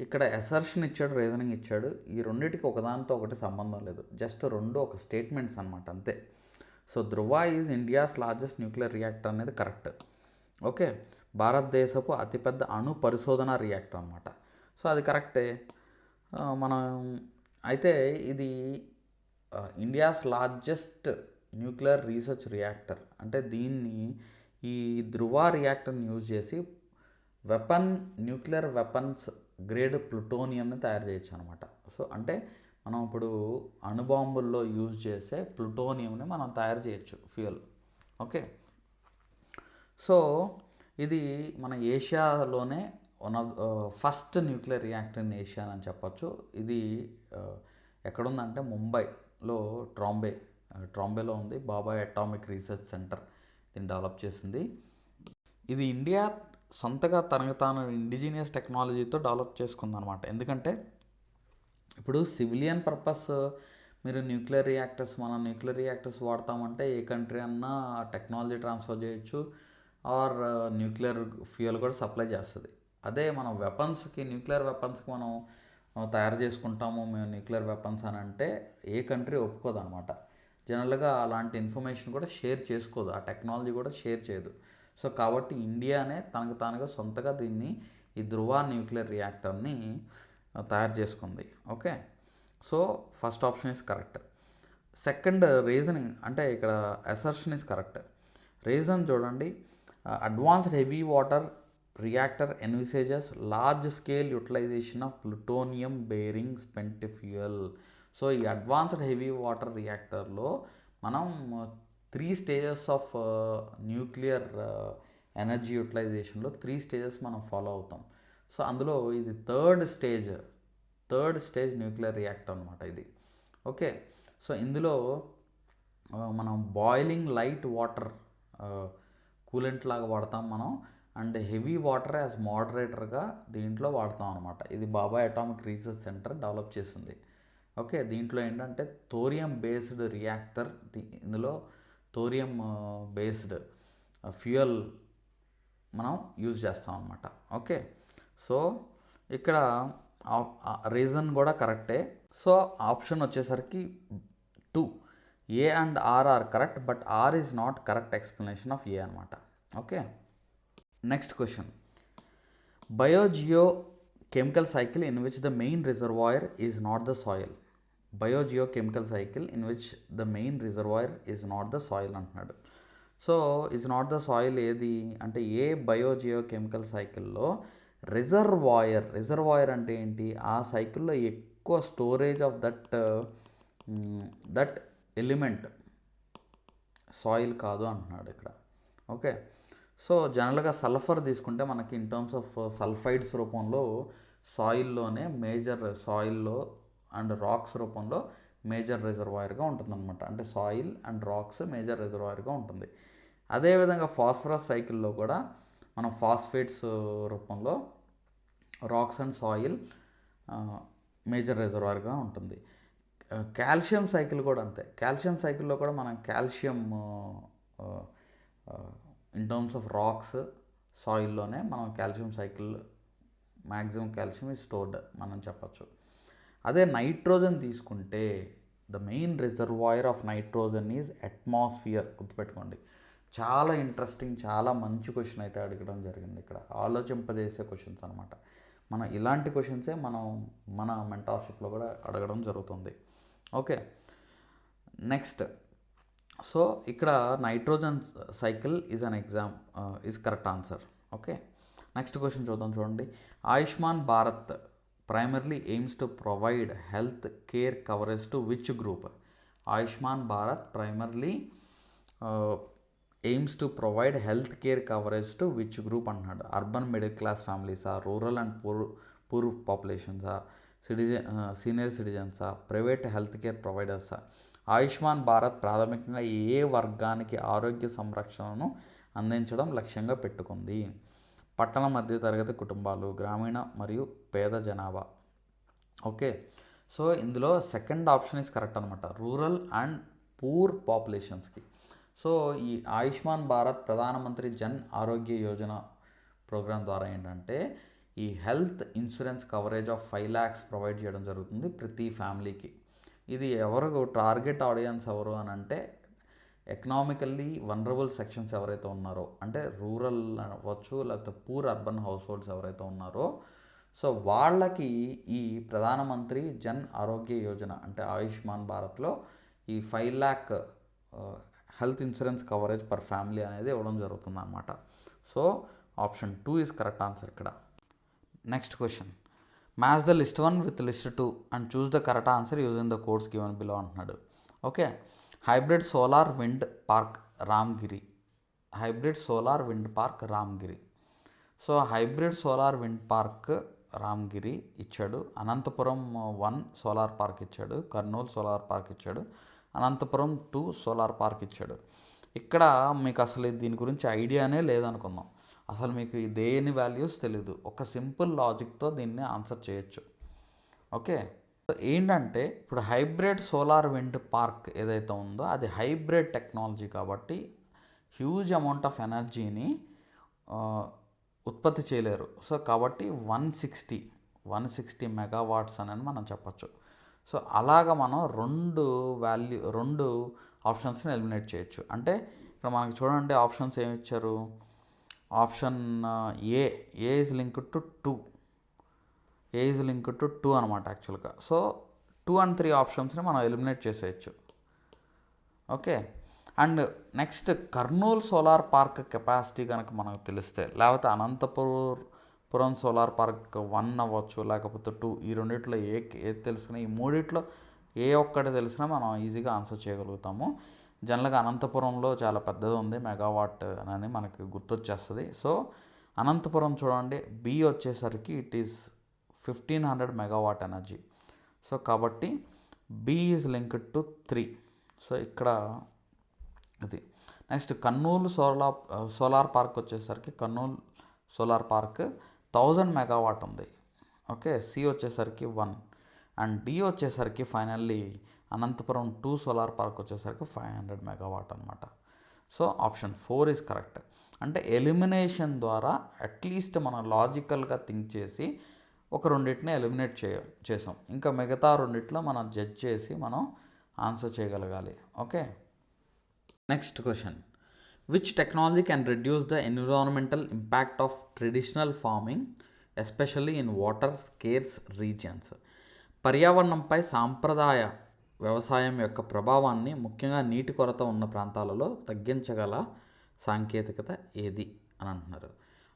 ఇక్కడ అసర్షన్ ఇచ్చాడు, రీజనింగ్ ఇచ్చాడు. ఈ రెండింటికి ఒకదానితో ఒకటి సంబంధం లేదు, జస్ట్ రెండు ఒక స్టేట్మెంట్స్ అనమాట, అంతే. So Dhruva is India's largest nuclear reactor అనేది కరెక్ట్. ఓకే, భారతదేశపు అతిపెద్ద అణు పరిశోధన రియాక్టర్ అనమాట. సో అది కరెక్టే. మనం అయితే ఇది India's largest nuclear research reactor అంటే దీన్ని ఈ ధృవ రియాక్టర్ని యూజ్ చేసి న్యూక్లియర్ వెపన్స్ గ్రేడ్ ప్లూటోనియంని తయారు చేయొచ్చు అనమాట. సో అంటే మనం ఇప్పుడు అణుబాంబుల్లో యూజ్ చేసే ప్లూటోనియంని మనం తయారు చేయొచ్చు ఫ్యూయల్. ఓకే, సో ఇది మన ఏషియాలోనే one of first nuclear reactor in Asia అని చెప్పొచ్చు. ఇది ఎక్కడుందంటే ముంబైలో ట్రాంబేలో ఉంది. బాబాయ్ అటామిక్ రీసెర్చ్ సెంటర్ దీన్ని డెవలప్ చేసింది. ఇది ఇండియా సొంతగా తనకు తాను ఇండిజినియస్ టెక్నాలజీతో డెవలప్ చేసుకుందనమాట. ఎందుకంటే ఇప్పుడు సివిలియన్ పర్పస్ మీరు మనం న్యూక్లియర్ రియాక్టర్స్ వాడతామంటే ఏ కంట్రీ అన్నా టెక్నాలజీ ట్రాన్స్ఫర్ చేయొచ్చు, ఆర్ న్యూక్లియర్ ఫ్యూయల్ కూడా సప్లై చేస్తుంది. అదే మనం న్యూక్లియర్ వెపన్స్కి మనం తయారు చేసుకుంటాము మేము న్యూక్లియర్ వెపన్స్ అని అంటే ఏ కంట్రీ ఒప్పుకోదు అనమాట. జనరల్గా అలాంటి ఇన్ఫర్మేషన్ కూడా షేర్ చేసుకోదు, ఆ టెక్నాలజీ కూడా షేర్ చేయదు. సో కాబట్టి ఇండియానే తనకు తానుగా సొంతగా ఈ ధృవ న్యూక్లియర్ రియాక్టర్ని తయారు చేసుకుంది. Okay, so first option is correct. Second reasoning అంటే ఇక్కడ అసర్షన్ ఈజ్ కరెక్ట్. రీజన్ చూడండి, advanced heavy water reactor envisages large scale utilisation of plutonium bearing spent fuel. So ఈ అడ్వాన్స్డ్ హెవీ వాటర్ రియాక్టర్లో మనం 3 స్టేజెస్ ఆఫ్ న్యూక్లియర్ ఎనర్జీ యూటిలైజేషన్లో 3 స్టేజెస్ మనం ఫాలో అవుతాం. సో అందులో ఇది థర్డ్ స్టేజ్ న్యూక్లియర్ రియాక్టర్ అనమాట ఇది. ఓకే, సో ఇందులో మనం బాయిలింగ్ లైట్ వాటర్ కూలెంట్ లాగా వాడతాం మనం, అండ్ హెవీ వాటర్ యాజ్ మోడరేటర్గా దీంట్లో వాడతాం అనమాట. ఇది బాబాయ్ అటామిక్ రీసెర్చ్ సెంటర్ డెవలప్ చేసింది. ఓకే, దీంట్లో ఏంటంటే థోరియం బేస్డ్ రియాక్టర్, ఇందులో థోరియం బేస్డ్ ఫ్యూయల్ మనం యూజ్ చేస్తాం అనమాట. ఓకే, సో ఇక్కడ రీజన్ కూడా కరెక్టే. సో ఆప్షన్ వచ్చేసరికి 2, A and R are correct, but R is not correct explanation of A అనమాట. Okay, next question. Biogeochemical cycle in which the main reservoir is not the soil. Biogeochemical cycle in which the main reservoir is not the soil అంటున్నాడు. So is not the soil ఏది అంటే ఏ బయోజియోకెమికల్ సైకిల్లో రిజర్వాయర్ అంటే ఏంటి, ఆ సైకిల్లో ఎక్కువ storage of that element soil కాదు అంటున్నాడు ఇక్కడ. ఓకే, సో జనరల్గా సల్ఫర్ తీసుకుంటే మనకి ఇన్ టర్మ్స్ ఆఫ్ సల్ఫైడ్స్ రూపంలో సాయిల్లోనే సాయిల్లో అండ్ రాక్స్ రూపంలో మేజర్ రిజర్వాయర్గా ఉంటుందన్నమాట. అంటే సాయిల్ అండ్ రాక్స్ మేజర్ రిజర్వాయర్గా ఉంటుంది. అదేవిధంగా ఫాస్ఫరస్ సైకిల్లో కూడా మనం ఫాస్ఫేట్స్ రూపంలో రాక్స్ అండ్ సాయిల్ మేజర్ రిజర్వాయర్గా ఉంటుంది. కాల్షియం సైకిల్ కూడా అంతే. కాల్షియం సైకిల్లో కూడా మనం calcium in terms of rocks సాయిల్లోనే మనం calcium cycle maximum calcium is stored మనం చెప్పచ్చు. అదే నైట్రోజన్ తీసుకుంటే the main reservoir of nitrogen is atmosphere. గుర్తుపెట్టుకోండి, చాలా ఇంట్రెస్టింగ్, చాలా మంచి క్వశ్చన్ అయితే అడగడం జరిగింది ఇక్కడ. ఆలోచింపజేసే క్వశ్చన్స్ అనమాట. మనం ఇలాంటి క్వశ్చన్సే మన మెంటార్షిప్లో కూడా అడగడం జరుగుతుంది. Okay, next. సో ఇక్కడ nitrogen cycle is an exam is correct answer. Okay, next question చూడండి. Ayushman Bharat primarily aims to provide health care coverage to which group? Ayushman Bharat primarily aims to provide health care coverage to which group అంటున్నాడు. అర్బన్ మిడిల్ క్లాస్ ఫ్యామిలీసా, రూరల్ అండ్ పూర్ పాపులేషన్సా, సీనియర్ సిటిజన్సా, ప్రైవేట్ హెల్త్ కేర్ ప్రొవైడర్సా? ఆయుష్మాన్ భారత్ ప్రాథమికంగా ఏ వర్గానికి ఆరోగ్య సంరక్షణను అందించడం లక్ష్యంగా పెట్టుకుంది? పట్టణ మధ్య తరగతి కుటుంబాలు, గ్రామీణ మరియు పేద జనాభా. ఓకే, సో ఇందులో సెకండ్ ఆప్షన్ ఈజ్ కరెక్ట్ అనమాట, రూరల్ అండ్ పూర్ పాపులేషన్స్కి. సో ఈ ఆయుష్మాన్ భారత్ ప్రధానమంత్రి జన్ ఆరోగ్య యోజన ప్రోగ్రాం ద్వారా ఏంటంటే ఈ health insurance coverage of 5 lakhs provide చేయడం జరుగుతుంది ప్రతి ఫ్యామిలీకి. ఇది ఎవరు టార్గెట్ ఆడియన్స్ ఎవరు అని అంటే ఎకనామికల్లీ వనరబుల్ సెక్షన్స్ ఎవరైతే ఉన్నారో, అంటే రూరల్ అవ్వచ్చు లేకపోతే పూర్ అర్బన్ హౌస్ హోల్డ్స్ ఎవరైతే ఉన్నారో, సో వాళ్ళకి ఈ ప్రధానమంత్రి జన్ ఆరోగ్య యోజన అంటే ఆయుష్మాన్ భారత్లో ఈ 5 lakh health insurance coverage per family అనేది ఇవ్వడం జరుగుతుంది అన్నమాట. So option 2 is correct answer ఇక్కడ. Next question. Match the list 1 with list 2 and choose the correct answer using the codes given below అంటున్నాడు. Okay, hybrid solar wind park Ramgiri. Hybrid solar wind park Ramgiri. So hybrid solar wind park Ramgiri ఇచ్చాడు. అనంతపురం 1 సోలార్ పార్క్ ఇచ్చాడు. కర్నూలు సోలార్ పార్క్ ఇచ్చాడు. అనంతపురం 2 సోలార్ పార్క్ ఇచ్చాడు. ఇక్కడ మీకు అసలు దీని గురించి ఐడియానే లేదనుకుందాం, అసలు మీకు దేని వాల్యూస్ తెలీదు. ఒక సింపుల్ లాజిక్తో దీన్ని ఆన్సర్ చేయొచ్చు. ఓకే, ఏంటంటే ఇప్పుడు హైబ్రిడ్ సోలార్ విండ్ పార్క్ ఏదైతే ఉందో అది హైబ్రిడ్ టెక్నాలజీ కాబట్టి హ్యూజ్ అమౌంట్ ఆఫ్ ఎనర్జీని ఉత్పత్తి చేయలేరు. సో కాబట్టి 160 మెగావాట్స్ అని మనం చెప్పచ్చు. సో అలాగ మనం రెండు ఆప్షన్స్ని ఎలిమినేట్ చేయొచ్చు. అంటే ఇక్కడ మనకి చూడండి ఆప్షన్స్ ఏమి ఇచ్చారు. Option A is linked to 2. A is linked to 2 అనమాట యాక్చువల్గా. సో 2 and 3 ఆప్షన్స్ని మనం ఎలిమినేట్ చేసేయచ్చు. Okay, and next Kurnool solar park capacity కనుక మనకు తెలిస్తే, లేకపోతే అనంతపురం సోలార్ పార్క్ 1 అవ్వచ్చు లేకపోతే 2, ఈ రెండిట్లో ఏది తెలిసినా, ఈ మూడిట్లో ఏ ఒక్కటి తెలిసినా మనం ఈజీగా ఆన్సర్ చేయగలుగుతాము. జనరల్గా అనంతపురంలో చాలా పెద్దది ఉంది, మెగావాట్ అని మనకి గుర్తొచ్చేస్తుంది. సో అనంతపురం చూడండి, బి వచ్చేసరికి it is 1500 megawatt energy. So కాబట్టి B is linked to 3. So ఇక్కడ ఇది. నెక్స్ట్ కర్నూలు సోలార్ పార్క్ వచ్చేసరికి కర్నూలు సోలార్ పార్క్ 1000 మెగావాట్ ఉంది. ఓకే, సి వచ్చేసరికి 1 అండ్ డి వచ్చేసరికి ఫైనల్లీ అనంతపురం 2 సోలార్ పార్క్ వచ్చేసరికి 500 మెగావాట్ అనమాట. So option 4 is correct. అంటే ఎలిమినేషన్ ద్వారా అట్లీస్ట్ మనం లాజికల్గా థింక్ చేసి ఒక రెండింటిని ఎలిమినేట్ చేసాం. ఇంకా మిగతా రెండిట్లో మనం జడ్జ్ చేసి మనం ఆన్సర్ చేయగలగాలి. Okay, next question. Which technology can reduce the environmental impact of traditional farming especially in water scares regions? పర్యావరణంపై సాంప్రదాయ వ్యవసాయం యొక్క ప్రభావాన్ని ముఖ్యంగా నీటి కొరత ఉన్న ప్రాంతాలలో తగ్గించగల సాంకేతికత ఏది అని అంటున్నారు.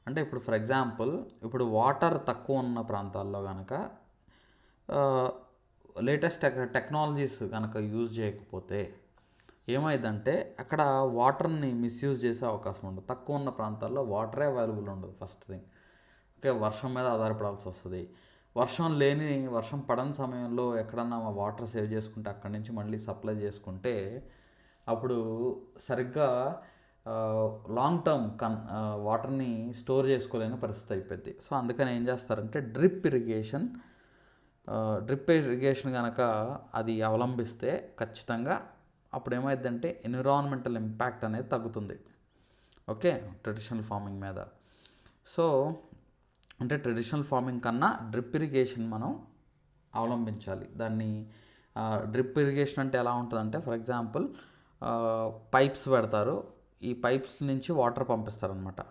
అంటే ఇప్పుడు ఫర్ ఎగ్జాంపుల్ ఇప్పుడు వాటర్ తక్కువ ఉన్న ప్రాంతాల్లో కనుక లేటెస్ట్ టెక్నాలజీస్ కనుక యూజ్ చేయకపోతే ఏమైందంటే అక్కడ వాటర్ని మిస్యూజ్ చేసే అవకాశం ఉండదు. తక్కువ ఉన్న ప్రాంతాల్లో వాటరే అవైలబుల్ ఉండదు ఫస్ట్ థింగ్. ఓకే, వర్షం మీద ఆధారపడాల్సి వస్తుంది. వర్షం పడని సమయంలో ఎక్కడన్నా వాటర్ సేవ్ చేసుకుంటే అక్కడి నుంచి మళ్ళీ సప్లై చేసుకుంటే అప్పుడు సరిగ్గా లాంగ్ టర్మ్ వాటర్ని స్టోర్ చేసుకోలేని పరిస్థితి అయిపోద్ది. సో అందుకని ఏం చేస్తారంటే డ్రిప్ ఇరిగేషన్ కనుక అది అవలంబిస్తే ఖచ్చితంగా అప్పుడు ఏమైందంటే ఎన్విరాన్మెంటల్ ఇంపాక్ట్ అనేది తగ్గుతుంది. ఓకే, ట్రెడిషనల్ ఫార్మింగ్ మీద. సో అంటే ట్రెడిషనల్ ఫార్మింగ్ కన్నా డ్రిప్ ఇరిగేషన్ మనం అవలంబించాలి. దాన్ని డ్రిప్ ఇరిగేషన్ అంటే ఎలా ఉంటుందంటే ఫర్ ఎగ్జాంపుల్ పైప్స్ పెడతారు, ఈ పైప్స్ నుంచి వాటర్ పంపిస్తారనమాట.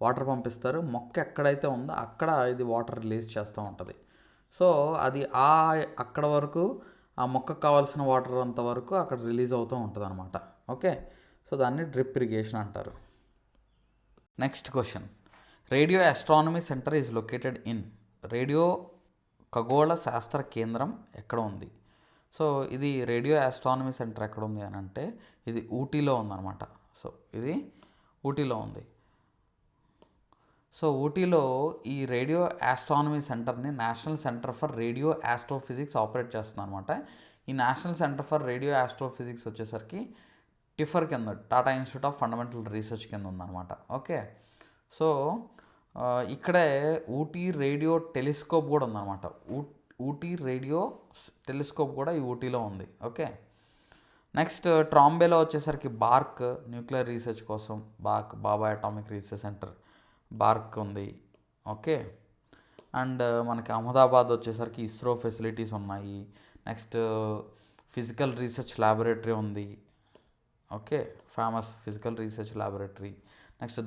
వాటర్ పంపిస్తారు. మొక్క ఎక్కడైతే ఉందో అక్కడ ఇది వాటర్ రిలీజ్ చేస్తూ ఉంటుంది. సో అది అక్కడ వరకు ఆ మొక్కకు కావాల్సిన వాటర్ అంతవరకు అక్కడ రిలీజ్ అవుతూ ఉంటుంది అనమాట. ఓకే, సో దాన్ని డ్రిప్ ఇరిగేషన్ అంటారు. Next question, radio astronomy centre is located in. Radio ఖగోళ శాస్త్ర కేంద్రం ఎక్కడ ఉంది? సో ఇది రేడియో ఆస్ట్రానమీ సెంటర్ ఎక్కడ ఉంది అని అంటే ఇది ఊటీలో ఉందన్నమాట. సో ఇది ఊటీలో ఉంది. సో ఊటీలో ఈ రేడియో ఆస్ట్రానమీ సెంటర్ని national centre for radio astrophysics operate చేస్తుంది అనమాట. ఈ national centre for radio astrophysics వచ్చేసరికి టిఫర్ కింద Tata institute of fundamental research కింద ఉందన్నమాట. ఓకే, సో ఇక్కడే ఊటీ రేడియో టెలిస్కోప్ కూడా ఉందన్నమాట. ఊటీ రేడియో టెలిస్కోప్ కూడా ఈ ఊటీలో ఉంది. ఓకే, నెక్స్ట్ ట్రాంబేలో వచ్చేసరికి బార్క్ న్యూక్లియర్ రీసెర్చ్ కోసం Bhabha atomic research centre BARC ఉంది. ఓకే, అండ్ మనకి అహ్మదాబాద్ వచ్చేసరికి ఇస్రో ఫెసిలిటీస్ ఉన్నాయి. నెక్స్ట్ ఫిజికల్ రీసెర్చ్ ల్యాబొరేటరీ ఉంది. Okay, famous physical research laboratory. Next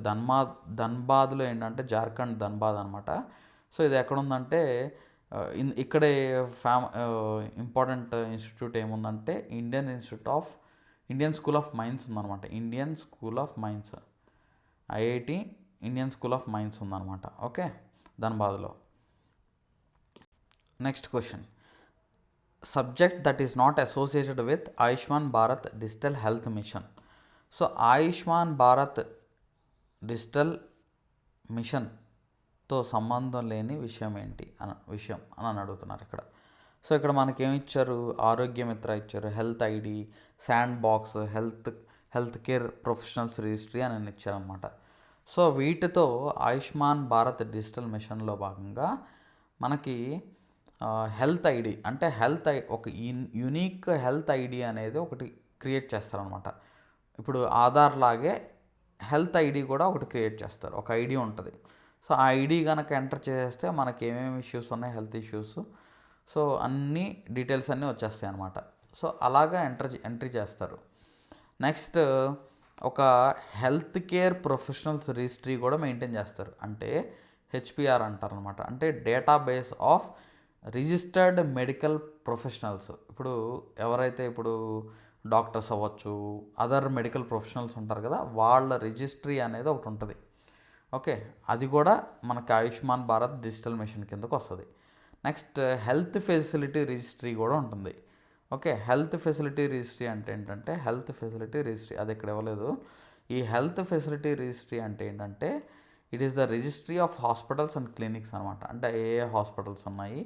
ధన్బాద్లో ఏంటంటే జార్ఖండ్ ధన్బాద్ అనమాట. సో ఇది ఎక్కడ ఉందంటే ఇక్కడే ఇంపార్టెంట్ ఇన్స్టిట్యూట్ ఏముందంటే ఇండియన్ స్కూల్ ఆఫ్ మైన్స్ ఉందన్నమాట. Indian school of mines, IIT Indian school of mines ఉందన్నమాట. ఓకే, ధన్బాద్లో. Next question, subject that is not associated with Ayushman Bharat digital health machine. So Ayushman Bharat digital మిషన్తో సంబంధం లేని విషయం ఏంటి అని అడుగుతున్నారు ఇక్కడ. సో ఇక్కడ మనకేమి ఇచ్చారు? ఆరోగ్య మిత్ర ఇచ్చారు, health ID, sand box, health care professionals registry అని ఇచ్చారనమాట. సో వీటితో ఆయుష్మాన్ భారత్ డిజిటల్ మిషన్లో భాగంగా మనకి హెల్త్ ఐడి అంటే ఒక యూనిక్ హెల్త్ ఐడి అనేది ఒకటి క్రియేట్ చేస్తారనమాట. ఇప్పుడు ఆధార్ లాగే హెల్త్ ఐడి కూడా ఒకటి క్రియేట్ చేస్తారు. ఒక ఐడి ఉంటుంది. సో ఆ ఐడి కనుక ఎంటర్ చేస్తే మనకి ఏమేమి ఇష్యూస్ ఉన్నాయి, హెల్త్ ఇష్యూస్, సో అన్ని డీటెయిల్స్ అన్నీ వచ్చేస్తాయి అనమాట. సో అలాగా ఎంట్రీ చేస్తారు. నెక్స్ట్ ఒక హెల్త్ కేర్ ప్రొఫెషనల్స్ రిజిస్ట్రీ కూడా మెయింటైన్ చేస్తారు. అంటే హెచ్పిఆర్ అంటారనమాట. అంటే database of registered medical professionals. ఇప్పుడు ఎవరైతే ఇప్పుడు డాక్టర్స్ అవ్వచ్చు, అదర్ మెడికల్ ప్రొఫెషనల్స్ ఉంటారు కదా, వాళ్ళ రిజిస్ట్రీ అనేది ఒకటి ఉంటుంది. ఓకే, అది కూడా మనకి ఆయుష్మాన్ భారత్ డిజిటల్ మిషన్ కిందకు వస్తుంది. నెక్స్ట్ హెల్త్ ఫెసిలిటీ రిజిస్ట్రీ కూడా ఉంటుంది. ఓకే, హెల్త్ ఫెసిలిటీ రిజిస్ట్రీ అంటే ఏంటంటే హెల్త్ ఫెసిలిటీ రిజిస్ట్రీ అది ఇక్కడ ఇవ్వలేదు. ఈ హెల్త్ ఫెసిలిటీ రిజిస్ట్రీ అంటే ఏంటంటే it is the registry of hospitals and clinics అనమాట. అంటే ఏ హాస్పిటల్స్ ఉన్నాయి,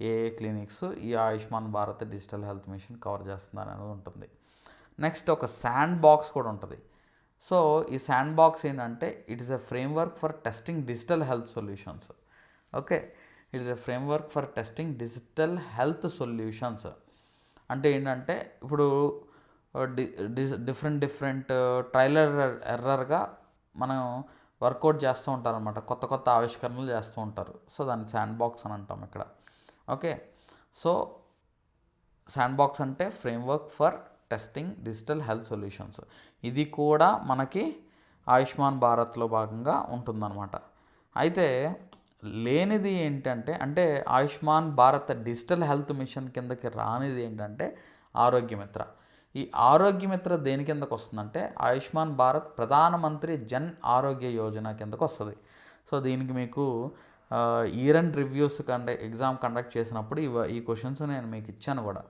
ఏ క్లినిక్స్ ఈ Ayushman Bharat digital health machine cover చేస్తున్నారు అనేది ఉంటుంది. నెక్స్ట్ ఒక శాండ్ బాక్స్ కూడా ఉంటుంది. సో ఈ శాండ్ బాక్స్ ఏంటంటే it is a framework for testing digital health solutions. Okay, it is a framework for testing digital health solutions. అంటే ఏంటంటే ఇప్పుడు డిఫరెంట్ ట్రైలర్ ఎర్రర్గా మనం వర్కౌట్ చేస్తూ ఉంటారనమాట. కొత్త ఆవిష్కరణలు చేస్తూ ఉంటారు. సో దాన్ని శాండ్ బాక్స్ అని అంటాం ఇక్కడ. ఓకే, సో శాండ్ బాక్స్ అంటే framework for testing digital health solutions. ఇది కూడా మనకి ఆయుష్మాన్ భారత్లో భాగంగా ఉంటుందన్నమాట. అయితే లేనిది ఏంటంటే Ayushman Bharat digital health machine కిందకి రానిది ఏంటంటే ఆరోగ్యమిత్ర. ఈ ఆరోగ్యమిత్ర దేని కిందకు వస్తుందంటే ఆయుష్మాన్ భారత్ ప్రధానమంత్రి జన్ ఆరోగ్య యోజన కిందకు వస్తుంది. సో దీనికి మీకు year and reviews exam conduct చేసినప్పుడు ఈ క్వశ్చన్స్ నేను మీకు ఇచ్చాను కూడా.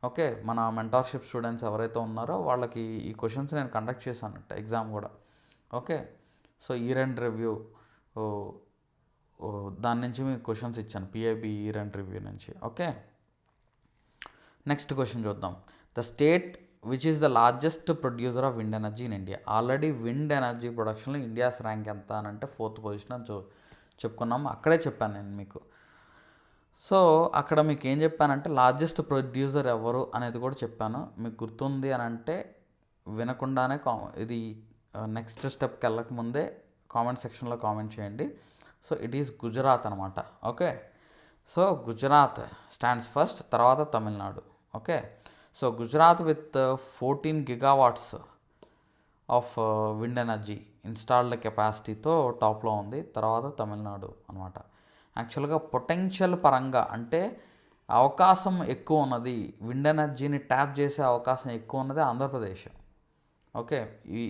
ఓకే, మన మెంటార్షిప్ స్టూడెంట్స్ ఎవరైతే ఉన్నారో వాళ్ళకి ఈ క్వశ్చన్స్ నేను కండక్ట్ చేశానంట ఎగ్జామ్ కూడా. Okay, so year and review దాని నుంచి మీకు క్వశ్చన్స్ ఇచ్చాను, పిఐబి ఇయర్ అండ్ రివ్యూ నుంచి. ఓకే, నెక్స్ట్ క్వశ్చన్ చూద్దాం. The state which is the largest producer of wind energy in India. Already wind energy ప్రొడక్షన్లో ఇండియాస్ ర్యాంక్ ఎంత అని అంటే 4th పొజిషన్ అని చెప్పుకున్నాము. అక్కడే చెప్పాను నేను మీకు. సో అక్కడ మీకు ఏం చెప్పానంటే లార్జెస్ట్ ప్రొడ్యూసర్ ఎవరు అనేది కూడా చెప్పాను. మీకు గుర్తుంది అని అంటే వినకుండానే ఇది నెక్స్ట్ స్టెప్కి వెళ్ళకముందే కామెంట్ సెక్షన్లో కామెంట్ చేయండి. సో ఇట్ ఈస్ గుజరాత్ అనమాట. Okay, so Gujarat stands first, తర్వాత Tamil Nadu. Okay, so Gujarat with 14 gigawatts of wind energy installed కెపాసిటీతో టాప్లో ఉంది, తర్వాత తమిళనాడు అనమాట. యాక్చువల్గా పొటెన్షియల్ పరంగా అంటే అవకాశం ఎక్కువ ఉన్నది, విండ్ ఎనర్జీని ట్యాప్ చేసే అవకాశం ఎక్కువ ఉన్నది ఆంధ్రప్రదేశ్. ఓకే,